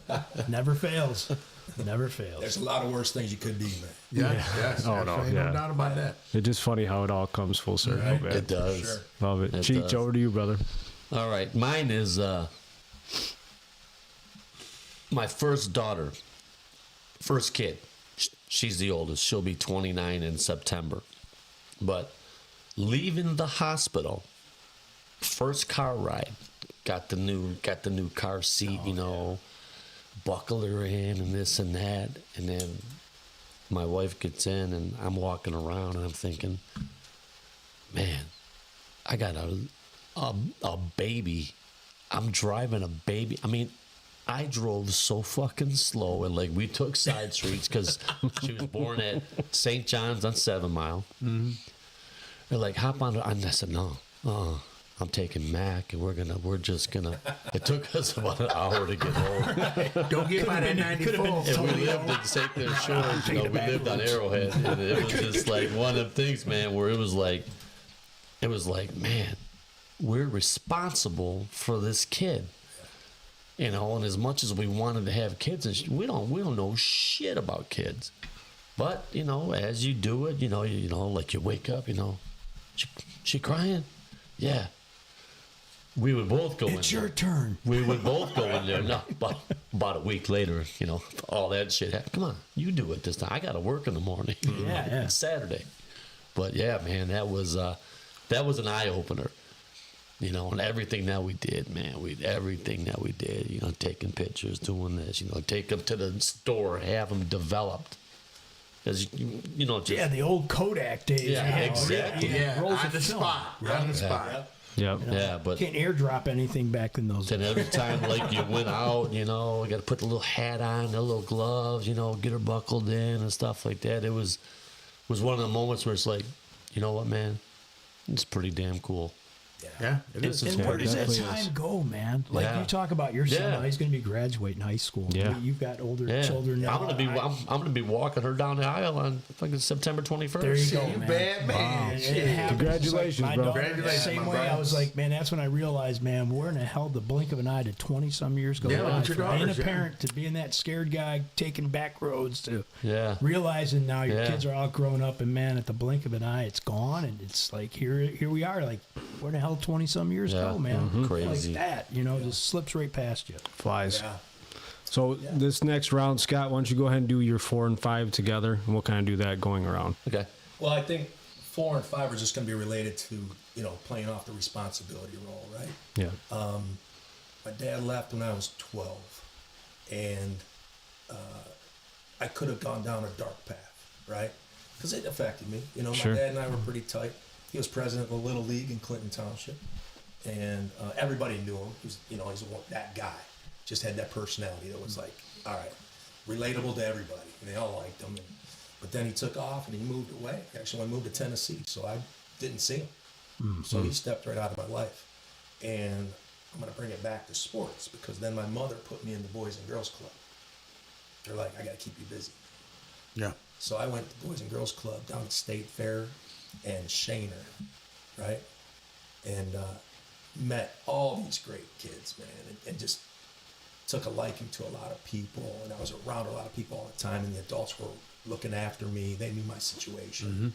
Right? Never fails. Never fails.
There's a lot of worse things you could be, man.
Yes.
Oh, no,
Ain't
yeah.
no doubt about that.
It's just funny how it all comes full circle,
Right.
man.
It does.
Sure.
Love it.
It
Cheech,
does.
over to you, brother.
All right. Mine is my first daughter, first kid. She's the oldest. She'll be 29 in September. But leaving the hospital, first car ride, got the new car seat, buckle her in and this and that. And then my wife gets in and I'm walking around and I'm thinking, man, I got a baby. I'm driving a baby. I mean, I drove so fucking slow, and like we took side streets because she was born at St. John's on 7 Mile. Mm-hmm. They're like, hop on. And I said, no, I'm taking Mac, and we're just gonna. It took us about an hour to get home.
Don't get by that 94.
And we lived in St. Clair Shores. We lived on Arrowhead, and it was just like one of them things, man, where it was like, man, we're responsible for this kid. And as much as we wanted to have kids, and we don't know shit about kids. But, as you do it, like you wake up, she crying? Yeah. We would both go in there.
It's your turn.
We would both go in there. No, about a week later, all that shit happened. Come on, you do it this time. I got to work in the morning.
Yeah.
It's Saturday. But yeah, man, that was an eye opener. You know, and everything that we did, man, everything that we did, you know, taking pictures, doing this, you know, take them to the store, have them developed. Because, you know, just,
the old Kodak days.
Yeah, exactly.
Rolls
on
of
the
film.
spot. On the spot.
Yep.
yeah, but
Can't airdrop anything back in those
then
days.
every time, like, you went out, you know, you got to put the little hat on, the little gloves, you know, get her buckled in and stuff like that. It was one of the moments where it's like, you know what, man, it's pretty damn cool.
Yeah, it is.
It's
And where does that
definitely
time
is.
go, man? Like
Yeah.
you talk about your son,
Yeah.
now he's going to be graduating high school.
Yeah.
You've got older
Yeah.
children now.
I'm gonna be walking her down the aisle on fucking September 21st.
There you go,
You
man.
bad man.
It
Shit.
happens.
Congratulations,
Like my
bro.
daughter,
Congratulations,
Same
my
way,
bro.
I was like, man, that's when I realized, man, where in the hell the blink of an eye did 20-some years go
Yeah,
by?
with your
From being a
daughters, yeah.
parent to being that scared guy taking back roads to
Yeah.
realizing now your
Yeah.
kids are all grown up and, man, at the blink of an eye, it's gone. And it's like, here we are. Like, where the hell 20-some years
Yeah.
go, man?
Crazy.
Like that, you know, just slips right past you.
Flies.
Yeah.
So this next round, Scott, why don't you go ahead and do your 4 and 5 together, and we'll kind of do that going around.
Okay.
Well, I think 4 and 5 are just going to be related to, you know, playing off the responsibility role, right?
Yeah.
My dad left when I was 12, and I could have gone down a dark path, right? Because it affected me. You know,
Sure.
my dad and I were pretty tight. He was president of the Little League in Clinton Township, and everybody knew him. He was, you know, he's that guy. Just had that personality that was like, all right, relatable to everybody, and they all liked him. But then he took off and he moved away. Actually, I moved to Tennessee, so I didn't see him. So he stepped right out of my life, and I'm going to bring it back to sports because then my mother put me in the Boys and Girls Club. They're like, I got to keep you busy.
Yeah.
So I went to the Boys and Girls Club down at State Fair and Shaner, right? And met all these great kids, man, and just took a liking to a lot of people. And I was around a lot of people all the time, and the adults were looking after me. They knew my situation.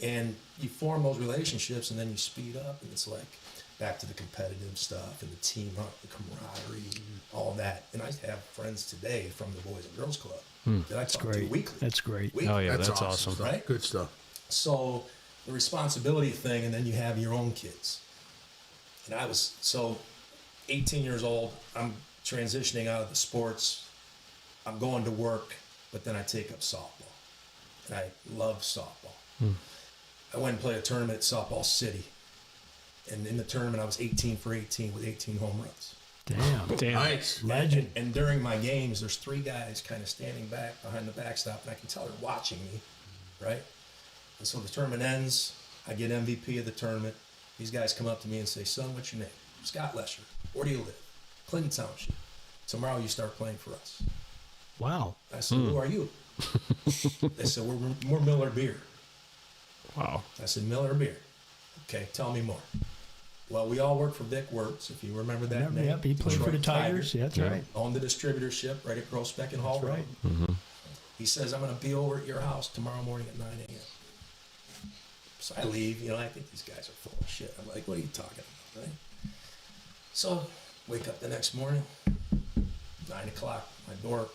And you form those relationships, and then you speed up, and it's like back to the competitive stuff and the team, the camaraderie, all that. And I have friends today from the Boys and Girls Club that I talk to weekly.
That's great.
Oh, yeah, that's awesome.
stuff.
Right?
Good stuff.
So the responsibility thing, and then you have your own kids. And I was 18 years old. I'm transitioning out of the sports. I'm going to work, but then I take up softball, and I love softball. I went and played a tournament at Softball City, and in the tournament I was 18 for 18 with 18 home runs.
Damn.
Nice.
Legend.
And during my games, there's 3 guys kind of standing back behind the backstop, and I can tell they're watching me, right? And so the tournament ends. I get MVP of the tournament. These guys come up to me and say, son, what's your name? Scott Lesher. Where do you live? Clinton Township. Tomorrow you start playing for us.
Wow.
I said, who are you? They said, we're Miller Beer.
Wow.
I said, Miller Beer. Okay, tell me more. Well, we all work for Vic Wertz, if you remember that name.
Yep, he played for the
Detroit
Tigers. Yeah, that's right.
Owned the distributorship right at Groesbeck and Hall
That's
Road.
right.
He says, I'm going to be over at your house tomorrow morning at 9 a.m. So I leave. You know, I think these guys are full of shit. I'm like, what are you talking about, right? So wake up the next morning, 9 o'clock, my door.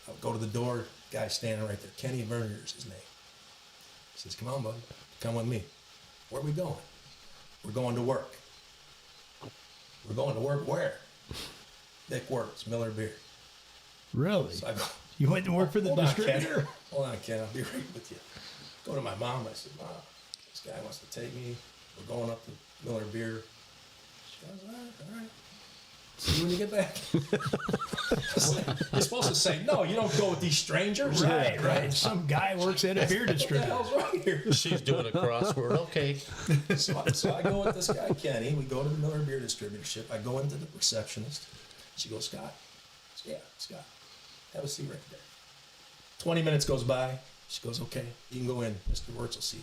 I'll go to the door. Guy standing right there. Kenny Vernier is his name. He says, come on, buddy. Come with me. Where are we going? We're going to work. We're going to work where? Vic Wertz, Miller Beer.
Really?
So I go,
You went to work for the
hold on,
distributor?
Ken. Hold on, Ken. I'll be right with you. Go to my mom. I said, Mom, this guy wants to take me. We're going up to Miller Beer. She goes, all right. See you when you get back. You're supposed to say, no, you don't go with these strangers.
Right. Some guy works at a beer
What the
distributor.
hell's right here?
She's doing a crossword. Okay.
So I go with this guy, Kenny. We go to the Miller Beer distributorship. I go into the receptionist. She goes, Scott. I said, yeah, Scott. Have a seat right there. 20 minutes goes by. She goes, okay, you can go in. Mr. Wertz will see you.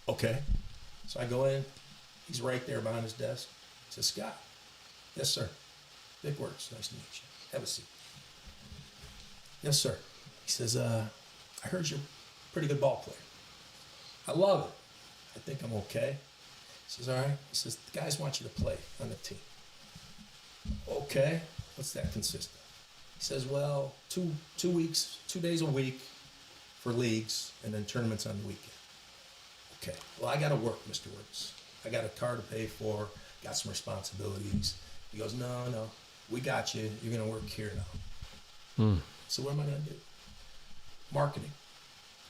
Okay. So I go in. He's right there behind his desk. He says, Scott. Yes, sir. Vic Wertz. Nice to meet you. Have a seat. Yes, sir. He says, I heard you're a pretty good ball player. I love it. I think I'm okay. He says, all right. He says, the guys want you to play on the team. Okay. What's that consist of? He says, well, 2 days a week, for leagues and then tournaments on the weekend. Okay, well, I got to work, Mr. Woods. I got a car to pay for, got some responsibilities. He goes, no, we got you. You're going to work here now. So what am I going to do? Marketing.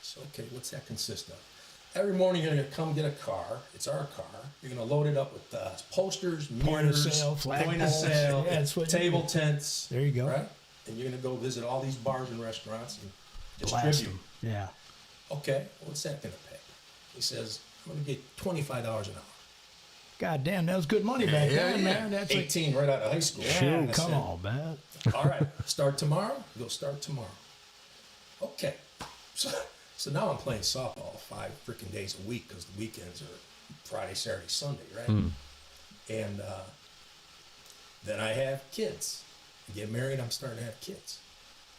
So, okay, what's that consist of? Every morning you're going to come get a car. It's our car. You're going to load it up with posters,
Point of
mirrors,
sale, flagpoles.
point of sale,
Yeah, that's what you
table
do.
tents.
There you go.
Right? And you're going to go visit all these bars and restaurants and
Blast
distribute.
'em. Yeah.
Okay, what's that going to pay? He says, I'm going to get $25 an hour.
God damn, that was good money back then, man. That's like,
18 right out of high school.
shoot,
I
come
said,
on, man.
All right, start tomorrow? Go start tomorrow. Okay. So now I'm playing softball 5 freaking days a week because the weekends are Friday, Saturday, Sunday, right? And then I have kids. I get married, I'm starting to have kids.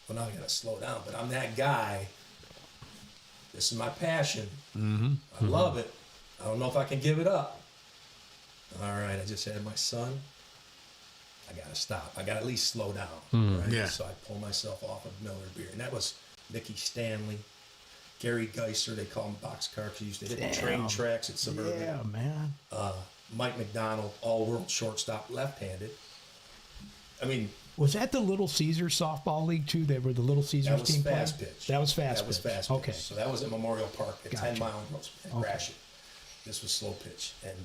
Well, now I got to slow down, but I'm that guy. This is my passion. I love it. I don't know if I can give it up. All right, I just had my son. I got to stop. I got to at least slow down. Right?
Yeah.
So I pull myself off of Miller Beer. And that was Mickey Stanley, Gary Geiser, they call him boxcar because he used to hit the train tracks at Suburban.
Yeah, man.
Mike McDonald, all-world shortstop, left-handed. I mean,
Was that the Little Caesars softball league too? They were the Little Caesars
that was
team
fast
playing?
pitch.
That was fast
That was
pitch.
fast
Okay.
pitch. So that was at Memorial Park at
Gotcha.
10 Mile and
Okay.
Gratiot. This was slow pitch. And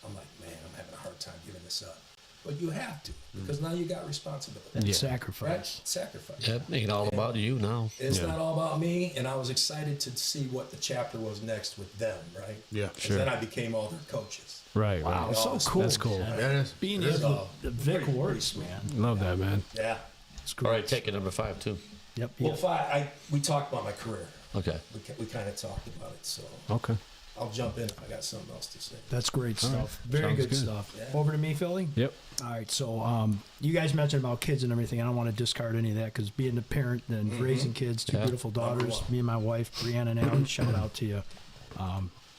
I'm like, man, I'm having a hard time giving this up. But you have to, because now you got responsibility.
That's sacrifice.
Right? Sacrifice.
Yep, make it all about you now.
It's not all about me, and I was excited to see what the chapter was next with them, right?
Yeah,
'Cause
sure.
then I became all their coaches.
Right.
Wow,
right.
so
That's
cool.
That's cool.
man.
That is.
Being
It's
able
all
to Vic
pretty
works,
sweet.
man.
Love that, man.
Yeah.
It's
All
great.
right, take it number 5 too.
Yep.
Well,
yep.
we talked about my career.
Okay.
We kind of talked about it, so
Okay.
I'll jump in if I got something else to say.
That's great stuff.
right.
Very
Sounds
good
good.
stuff.
Yeah.
Over to me, Fillie.
Yep.
All right, so you guys mentioned about kids and everything. I don't want to discard any of that because being a parent and raising kids, 2
Yeah.
beautiful daughters,
Number one.
me and my wife, Brianna and Alan, shout out to you.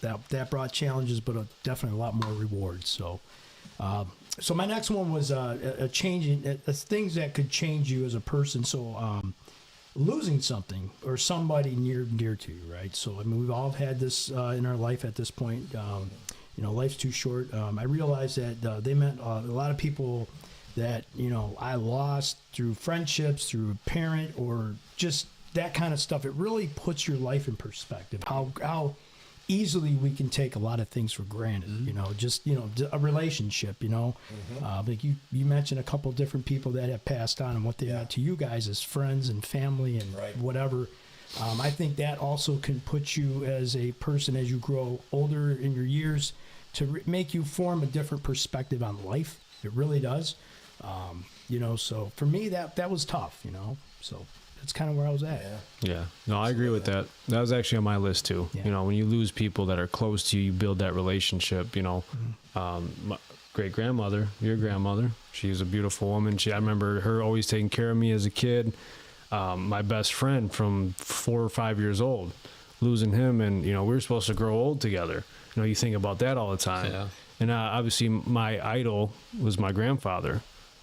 That brought challenges, but definitely a lot more rewards. So, so my next one was a changing things that could change you as a person. So, losing something or somebody near to you, right? So, I mean, we've all had this in our life at this point. You know, life's too short. I realized that they meant a lot of people that, you know, I lost through friendships, through a parent, or just that kind of stuff. It really puts your life in perspective. How easily we can take a lot of things for granted. You know, just, you know, a relationship. You know, like you mentioned a couple different people that have passed on and what they meant to you guys as friends and family and
Right.
whatever. I think that also can put you as a person as you grow older in your years to make you form a different perspective on life. It really does. You know, so for me, that was tough, you know, so that's kind of where I was at.
Yeah.
Yeah. No, I agree with that. That was actually on my list too.
Yeah.
You know, when you lose people that are close to you, you build that relationship, you know. My great grandmother, your grandmother, she was a beautiful woman. I remember her always taking care of me as a kid. My best friend from 4 or 5 years old, losing him, and you know, we were supposed to grow old together. You know, you think about that all the time.
Yeah.
And obviously, my idol was my grandfather.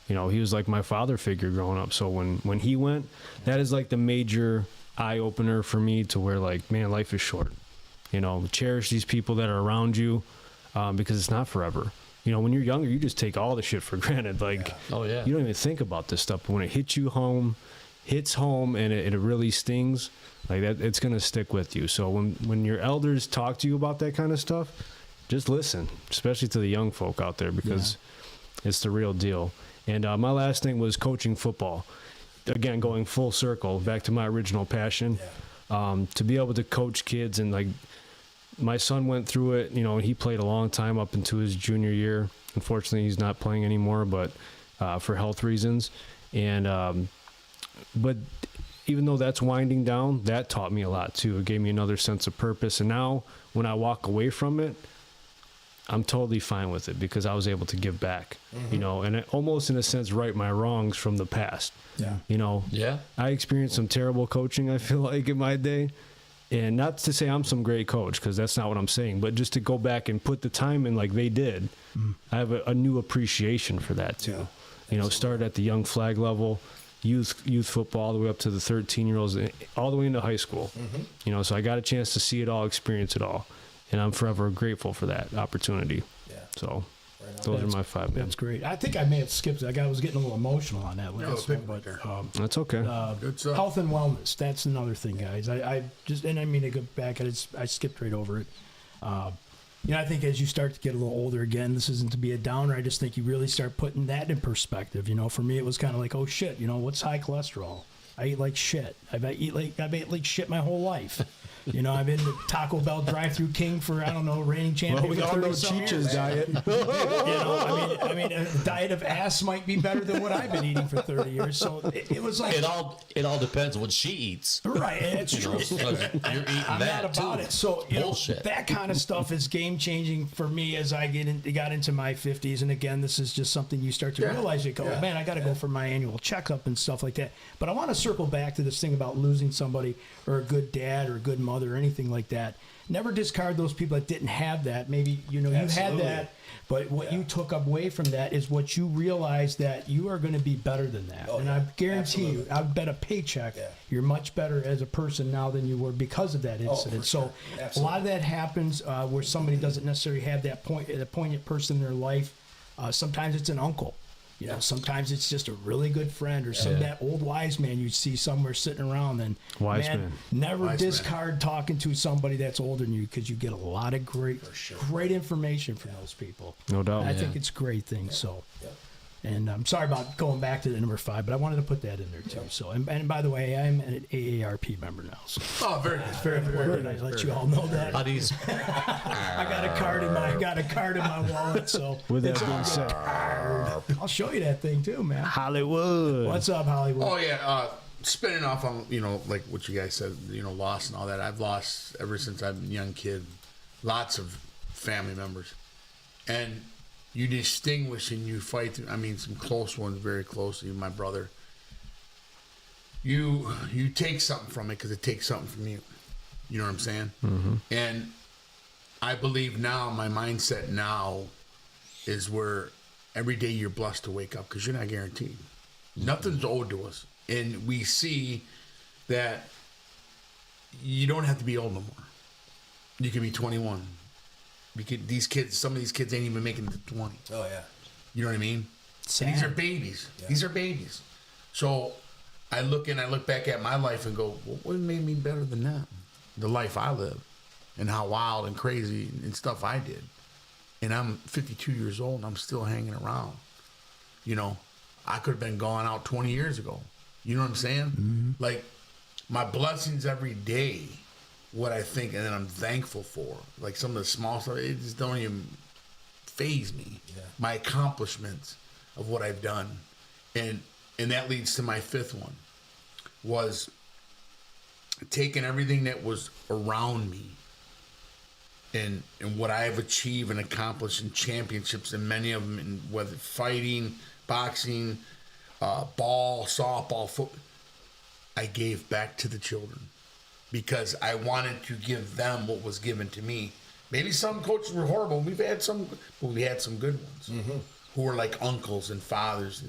You know, he was like my father figure growing up. So when he went, that is like the major eye opener for me to where like, man, life is short. You know, cherish these people that are around you because it's not forever. You know, when you're younger, you just take all the shit for granted. Like,
Oh, yeah.
you don't even think about this stuff. But when it hits home, and it really stings, like that, it's going to stick with you. So when your elders talk to you about that kind of stuff, just listen, especially to the young folk out there, because it's the real deal. And my last thing was coaching football. Again, going full circle back to my original passion, to be able to coach kids. And like my son went through it, you know, he played a long time up into his junior year. Unfortunately, he's not playing anymore, but for health reasons. And but even though that's winding down, that taught me a lot too. It gave me another sense of purpose. And now when I walk away from it, I'm totally fine with it because I was able to give back, you know, and it almost in a sense right my wrongs from the past.
Yeah.
You know,
Yeah.
I experienced some terrible coaching, I feel like, in my day. And not to say I'm some great coach, because that's not what I'm saying, but just to go back and put the time in like they did, I have a new appreciation for that too.
Yeah.
You know, start at the young flag level, youth football all the way up to the 13-year-olds, all the way into high school. You know, so I got a chance to see it all, experience it all, and I'm forever grateful for that opportunity.
Yeah.
So those are my 5 men.
That's great. I think I may have skipped it. I was getting a little emotional on that last one, but
That's okay.
Good stuff.
health and wellness. That's another thing, guys. I just, and I mean to go back at it. I skipped right over it. You know, I think as you start to get a little older again, this isn't to be a downer. I just think you really start putting that in perspective. You know, for me, it was kind of like, oh shit, you know, what's high cholesterol? I eat like shit. I've ate like shit my whole life. You know, I've been the Taco Bell drive-through king for, I don't know, reigning champion.
Well, we all know
30-some
Cheech's
years.
diet.
You know, I mean, a diet of ass might be better than what I've been eating for 30 years. So it was like
It all depends what she eats.
right. It's
You
true.
know, 'cause you're eating
I'm
that
not about
too.
it. So you know,
Bullshit.
that kind of stuff is game changing for me as I got into my 50s. And again, this is just something you start to realize. You go, man, I got to go for my annual checkup and stuff like that. But I want to circle back to this thing about losing somebody or a good dad or a good mother or anything like that. Never discard those people that didn't have that. Maybe you know
Absolutely.
you had that, but what you took away from that is what you realized that you are going to be better than that.
Oh,
and
yeah.
I guarantee
Absolutely.
you, I bet a paycheck, you're much better as a person now than you were because of that incident.
for
So
sure.
a
Absolutely.
lot of that happens where somebody doesn't necessarily have that poignant person in their life. Sometimes it's an uncle. You know, sometimes it's just a really good friend or some that old wise man you see somewhere sitting around. And
Wise man.
never
Wise
discard talking to somebody that's older than you because you get a lot of great information from those people.
No doubt.
And I think it's a great thing. So, and I'm sorry about going back to the number 5, but I wanted to put that in there too. So, and by the way, I'm an AARP member now. So,
Oh, very good.
very important. I let you all know that.
Buddies,
I got a card in my wallet. So,
With that
it's all
being said,
good. I'll show you that thing too, man.
Hollywood.
What's up, Hollywood?
Oh yeah, spinning off on like what you guys said, loss and all that. I've lost ever since I've been a young kid, lots of family members, and you distinguish and you fight through. I mean, some close ones, very close. Even my brother. You take something from it because it takes something from you. You know what I'm saying? Mm-hmm. And I believe now, my mindset now is where every day you're blessed to wake up because you're not guaranteed. Nothing's owed to us. And we see that you don't have to be old no more. You can be 21. Some of these kids ain't even making it to 20.
Oh yeah.
You know what I mean?
Sad.
And these are babies.
Yeah.
These are babies. So I look back at my life and go, well, what made me better than that? The life I lived and how wild and crazy and stuff I did. And I'm 52 years old and I'm still hanging around. You know, I could have been gone out 20 years ago. You know what I'm saying? Mm-hmm. Like, my blessings every day, what I think and then I'm thankful for. Like, some of the small stuff, it just don't even faze me. Yeah. My accomplishments of what I've done. And that leads to my 5th one, was taking everything that was around me and what I have achieved and accomplished in championships, and many of them, in whether fighting, boxing, ball, softball, football, I gave back to the children because I wanted to give them what was given to me. Maybe some coaches were horrible. We've had some, but we had some good ones who were like uncles and fathers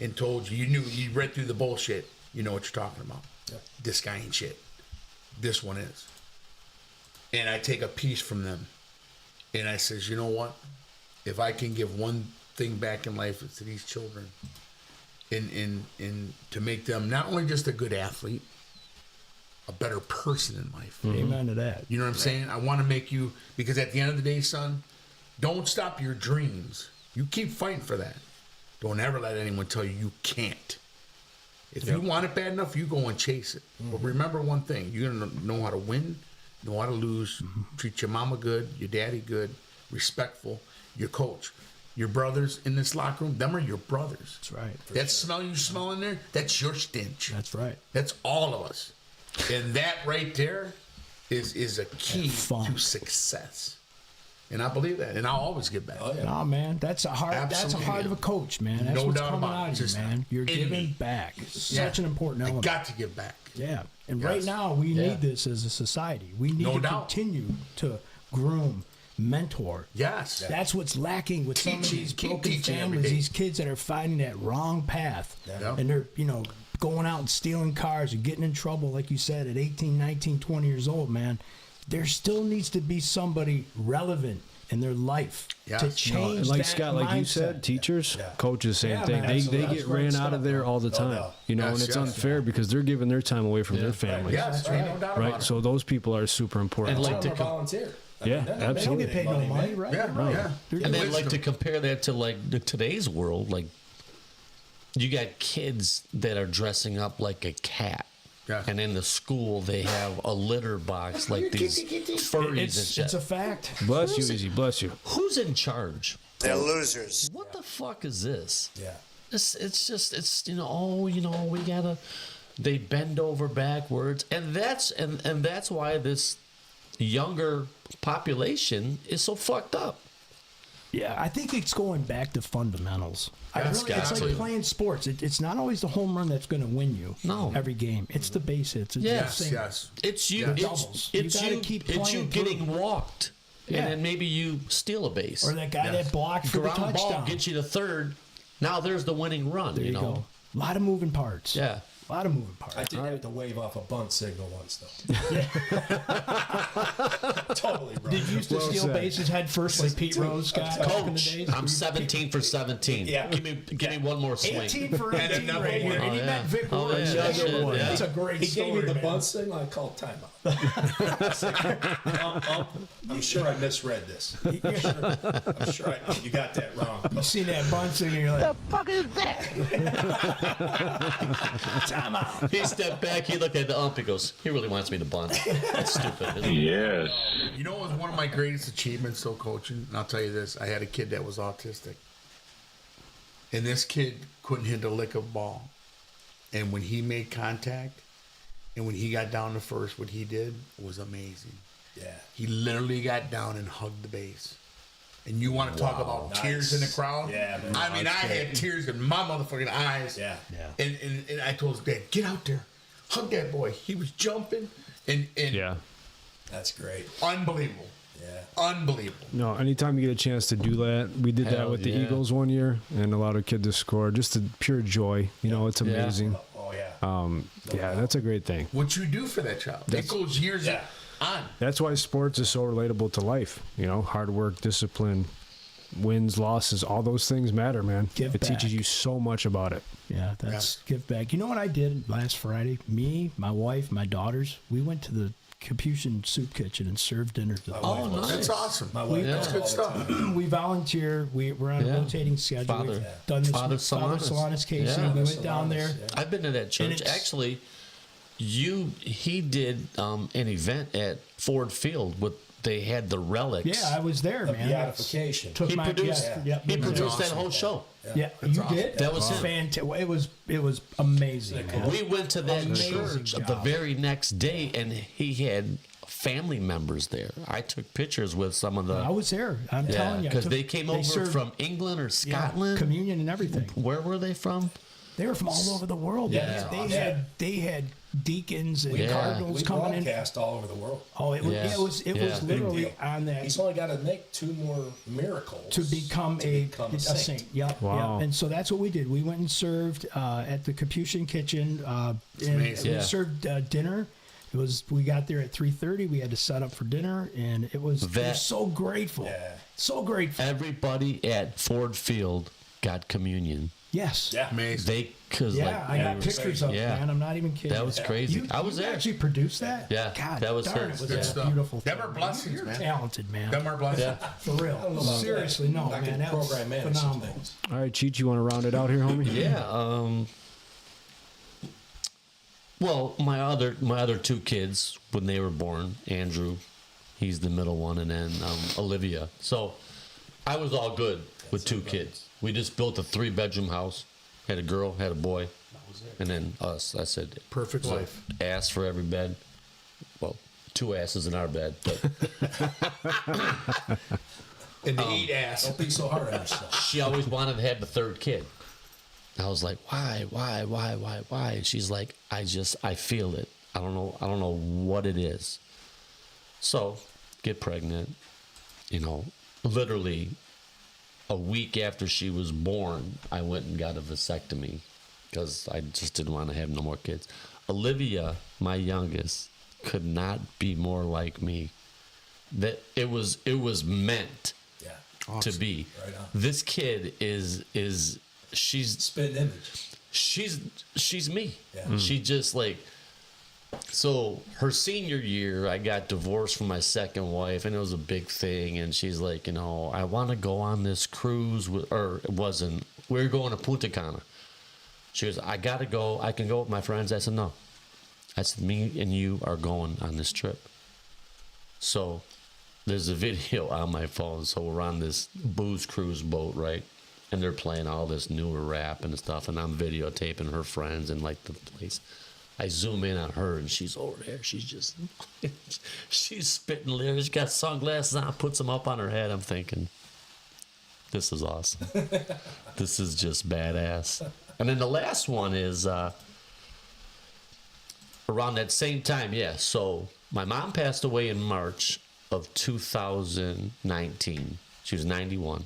and told you, you read through the bullshit, you know what you're talking about. Yeah. This guy ain't shit. This one is. And I take a piece from them. And I says, you know what? If I can give one thing back in life, it's to these children. And to make them not only just a good athlete, a better person in life.
Amen to that.
You know what I'm saying? I want to make you, because at the end of the day, son, don't stop your dreams. You keep fighting for that. Don't ever let anyone tell you you can't. If you want it bad enough, you go and chase it. But remember one thing, you're going to know how to win, know how to lose, treat your mama good, your daddy good, respectful, your coach. Your brothers in this locker room, them are your brothers.
That's right.
That smell you smell in there, that's your stench.
That's right.
That's all of us. And that right there is a key to success. And I believe that. And I'll always give back.
Oh, yeah.
Nah, man, that's a heart
Absolutely.
of a coach, man. That's
No
what's
doubt
coming
about it.
out of you,
Just
man. You're
in
giving
me.
back. Such an important element.
I got to give back.
Yeah. And
Yes.
right now, we need this as a society. We need
No
to
doubt.
continue to groom, mentor.
Yes.
That's what's lacking with some of
Teaching.
these
Keep
broken
teaching every
families.
day.
These kids that are finding that wrong path.
Yeah.
And they're, going out and stealing cars and getting in trouble, like you said, at 18, 19, 20 years old, man, there still needs to be somebody relevant in their life to change
and like
that
Scott, like you said,
mindset.
teachers, coaches, same
Yeah,
thing.
man,
They
absolutely.
get ran out of there all the time, you know, and it's unfair because they're giving their time away from their families,
Yes, right. No doubt
right?
about it.
So those people are super important.
And
Some
like
of them
to
are volunteer. I
Yeah,
mean, they're not
They don't
absolutely.
get paid no money, right?
Yeah, right. Yeah.
And then like to compare that to like today's world, like you got kids that are dressing up like a cat.
Yeah.
And in the school they have a litter box like these furries and
It's
shit.
a fact.
Bless you, Izzy. Bless you.
Who's in charge?
They're losers.
What the fuck is this?
Yeah.
It's we gotta. They bend over backwards, and that's why this younger population is so fucked up.
Yeah, I think it's going back to fundamentals. It's
got
like
to.
playing sports. It's not always the home run that's going to win you.
No.
Every game. It's the base hits. It's
Yes,
the same.
Yes.
It's you.
The
It's,
doubles. You
it's
gotta
you.
keep
It's you
playing
getting
through.
walked,
Yeah.
and then maybe you steal a base.
Or that guy that blocked for the
Ground ball
touchdown.
gets you to third. Now there's the winning run.
There you
know.
go. A lot of moving parts.
Yeah.
A lot of moving parts.
I did have to wave off a bunt signal once, though. Totally wrong.
Did you used to
Well
steal
said.
bases head first like Pete Rose got back in the
Coach,
days?
I'm 17 for 17.
Yeah.
Give me one more swing.
18 for 18
another
right here.
one.
And he
Oh,
met
yeah.
Vic
Oh,
Lawrence.
yeah.
Another
Yeah.
one.
Yeah.
That's a great
He
story,
gave me the
man.
bunt signal. I called timeout. I'm sure I misread this. I'm sure you got that wrong.
You see that bunt signal, you're like,
fuck is that?
time out.
He stepped back. He looked at the ump. He goes, "He really wants me to bunt." That's stupid. Isn't it?
You know what was one of my greatest achievements, though, coaching? And I'll tell you this. I had a kid that was autistic. And this kid couldn't hit a lick of ball. And when he made contact, and when he got down to first, what he did was amazing.
Yeah.
He literally got down and hugged the base. And you want to talk about tears in the crowd?
Yeah, man.
I mean, I had tears in my motherfucking eyes.
Yeah.
And I told his dad, get out there. Hug that boy. He was jumping. And
Yeah.
That's great.
unbelievable.
Yeah.
Unbelievable.
No, anytime you get a chance to do that, we did that
Hell
with the
yeah.
Eagles one year and allowed a kid to score. Just the pure joy. You know, it's
Yeah.
amazing.
Oh, yeah.
Yeah, that's a great thing.
What you do for that child. It goes years
Yeah.
on.
That's why sports is so relatable to life. You know, hard work, discipline, wins, losses, all those things matter, man.
Give
it teaches
back.
you so much about it.
Yeah, that's give back. You know what I did last Friday? Me, my wife, my daughters, we went to the Capuchin Soup Kitchen and served dinner to the
Oh, nice.
That's awesome.
My wife
That's
does
good
all the
stuff.
time.
We volunteer. We're on
Yeah.
a rotating schedule.
Father-
We've done this
Father
with Father
Solanus.
Solanus Casey.
Yeah.
We went down there.
I've been to that church.
it's-
Actually, he did an event at Ford Field with. They had the relics.
Yeah, I was there,
The
man.
beatification.
Took
He
my
produced. He
was
produced
there.
that whole show.
Yeah, you did.
That was him.
fantastic. It was amazing. Man.
We went to that
Amazing
church
job.
the very next day, and he had family members there. I took pictures with some of the.
I was there. I'm
yeah,
telling you, I
because
took-
they came over
served-
from England or
yeah,
Scotland.
communion and everything.
Where were they from?
They were from all over the world.
Yeah,
man.
yeah.
They had deacons and
Yeah.
cardinals
We
coming in.
broadcast all over the world.
Oh, it was
Yes.
it
Yeah.
was
Big
literally
deal.
on that
He's only got to make 2 more miracles
to become a saint. Yeah,
Wow.
yeah. And so that's what we did. We went and served at the Capuchin Kitchen, and
amazing.
we
Yeah.
served dinner. We got there at 3:30. We had to set up for dinner, and it was so grateful.
Yeah.
So grateful.
Everybody at Ford Field got communion.
Yes.
Yeah.
Amazing.
I got pictures of it,
Yeah.
man. I'm not even kidding.
That was crazy. I was
you
there.
actually produced that?
Yeah,
God,
that was
darn,
his.
it was
Good
a
stuff.
beautiful
Them
thing.
are blessings,
You're
man.
talented, man.
Them are blessings.
Yeah.
For real.
know about
Seriously,
that.
no,
I
man.
can
That was
program manage some
phenomenal.
things.
All right, Cheech, you want to round it out here, homie?
Yeah. Well, my other 2 kids when they were born, Andrew, he's the middle one, and then Olivia. So I was all good with 2 kids. We just built a 3-bedroom house. Had a girl, had a boy, and then us. I said,
Perfect
so
life.
Ass for every bed. Well, 2 asses in our bed, but
And they eat ass.
Don't be so hard on yourself.
she always wanted to have the 3rd kid. I was like, why? And she's like, I feel it. I don't know what it is. So, get pregnant. Literally a week after she was born, I went and got a vasectomy. because I just didn't want to have no more kids. Olivia, my youngest, could not be more like me. That it was meant to be.
Right on.
This kid is she's
Spit image.
she's me.
Yeah.
She just like. So her senior year, I got divorced from my second wife, and it was a big thing. And she's like, you know, I want to go on this cruise, or it wasn't. We were going to Punta Cana. She goes, I gotta go. I can go with my friends. I said, no. I said, me and you are going on this trip. So there's a video on my phone. So we're on this booze cruise boat, right? And they're playing all this newer rap and stuff, and I'm videotaping her friends and like the place. I zoom in on her, and she's over there. She's just, she's spitting lyrics. She's got sunglasses on, puts them up on her head. I'm thinking, this is awesome. This is just badass. And then the last one is around that same time, yeah. So my mom passed away in March of 2019. She was 91.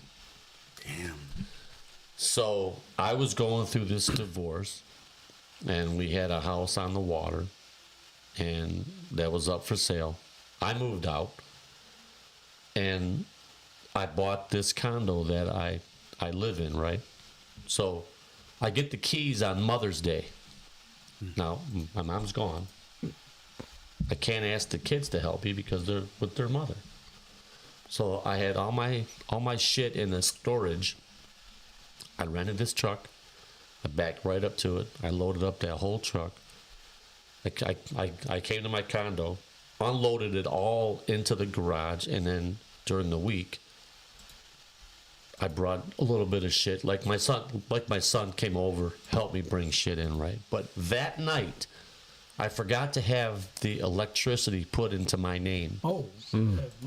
Damn.
So I was going through this divorce. And we had a house on the water, and that was up for sale. I moved out, and I bought this condo that I live in, right? So I get the keys on Mother's Day. Now, my mom's gone. I can't ask the kids to help me because they're with their mother. So I had all my shit in the storage. I rented this truck. I backed right up to it. I loaded up that whole truck. I came to my condo, unloaded it all into the garage, and then during the week, I brought a little bit of shit. Like my son came over, helped me bring shit in, right? But that night, I forgot to have the electricity put into my name.
Oh,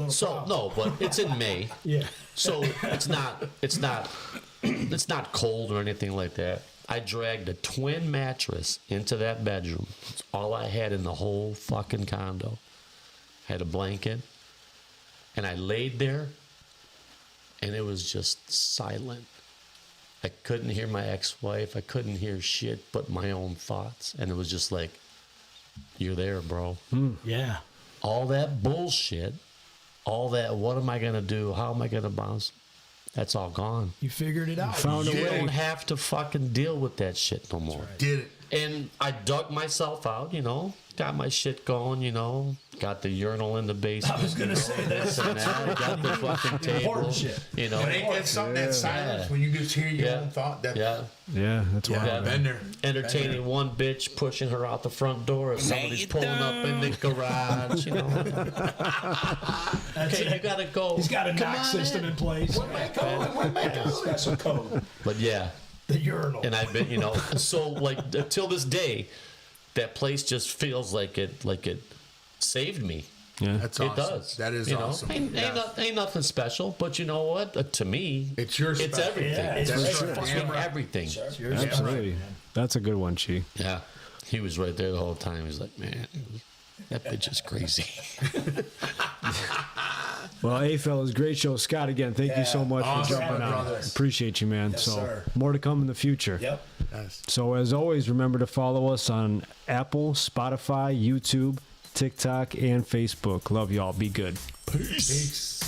So no, but it's in May.
Yeah.
So it's not cold or anything like that. I dragged a twin mattress into that bedroom. It's all I had in the whole fucking condo. Had a blanket, and I laid there, and it was just silent. I couldn't hear my ex-wife. I couldn't hear shit but my own thoughts, and it was just like, you're there, bro.
Yeah.
All that bullshit, all that, what am I going to do? How am I going to bounce? That's all gone.
You figured it out.
Found a
You
way.
don't have to fucking deal with that shit no more.
Did it.
And I dug myself out, you know, got my shit going, you know, got the urinal in the basement.
I was gonna say
this and that. I got the fucking table,
Important shit.
you know.
But ain't that something, that silence, when you just hear your own thought? That,
Yeah.
Yeah, that's why.
Yeah.
Been there.
Entertaining one bitch, pushing her out the front door. If somebody's pulling up in the garage, you know. Okay, you gotta go.
He's got a
Come
knock
on
system in place.
Where am I going? Special code.
But yeah,
The urinal.
and I've been, you know, so like till this day, that place just feels like it saved me.
Yeah.
That's
It
awesome.
does.
That is
you know?
awesome.
Ain't nothing special, but you know what? To me,
It's your
It's
special.
everything.
Yeah,
it's
that's
fucking
right. Damn right.
everything.
Absolutely. That's a good one, Chi.
Yeah, he was right there the whole time. He's like, man, that bitch is crazy.
Well, hey, fellas, great show. Scott, again, thank you so much
Awesome,
for jumping on.
brothers.
Appreciate you, man.
Yes,
so,
sir.
more to come in the future.
Yep.
Yes.
So, as always, remember to follow us on Apple, Spotify, YouTube, TikTok, and Facebook. Love y'all. Be good.
Peace.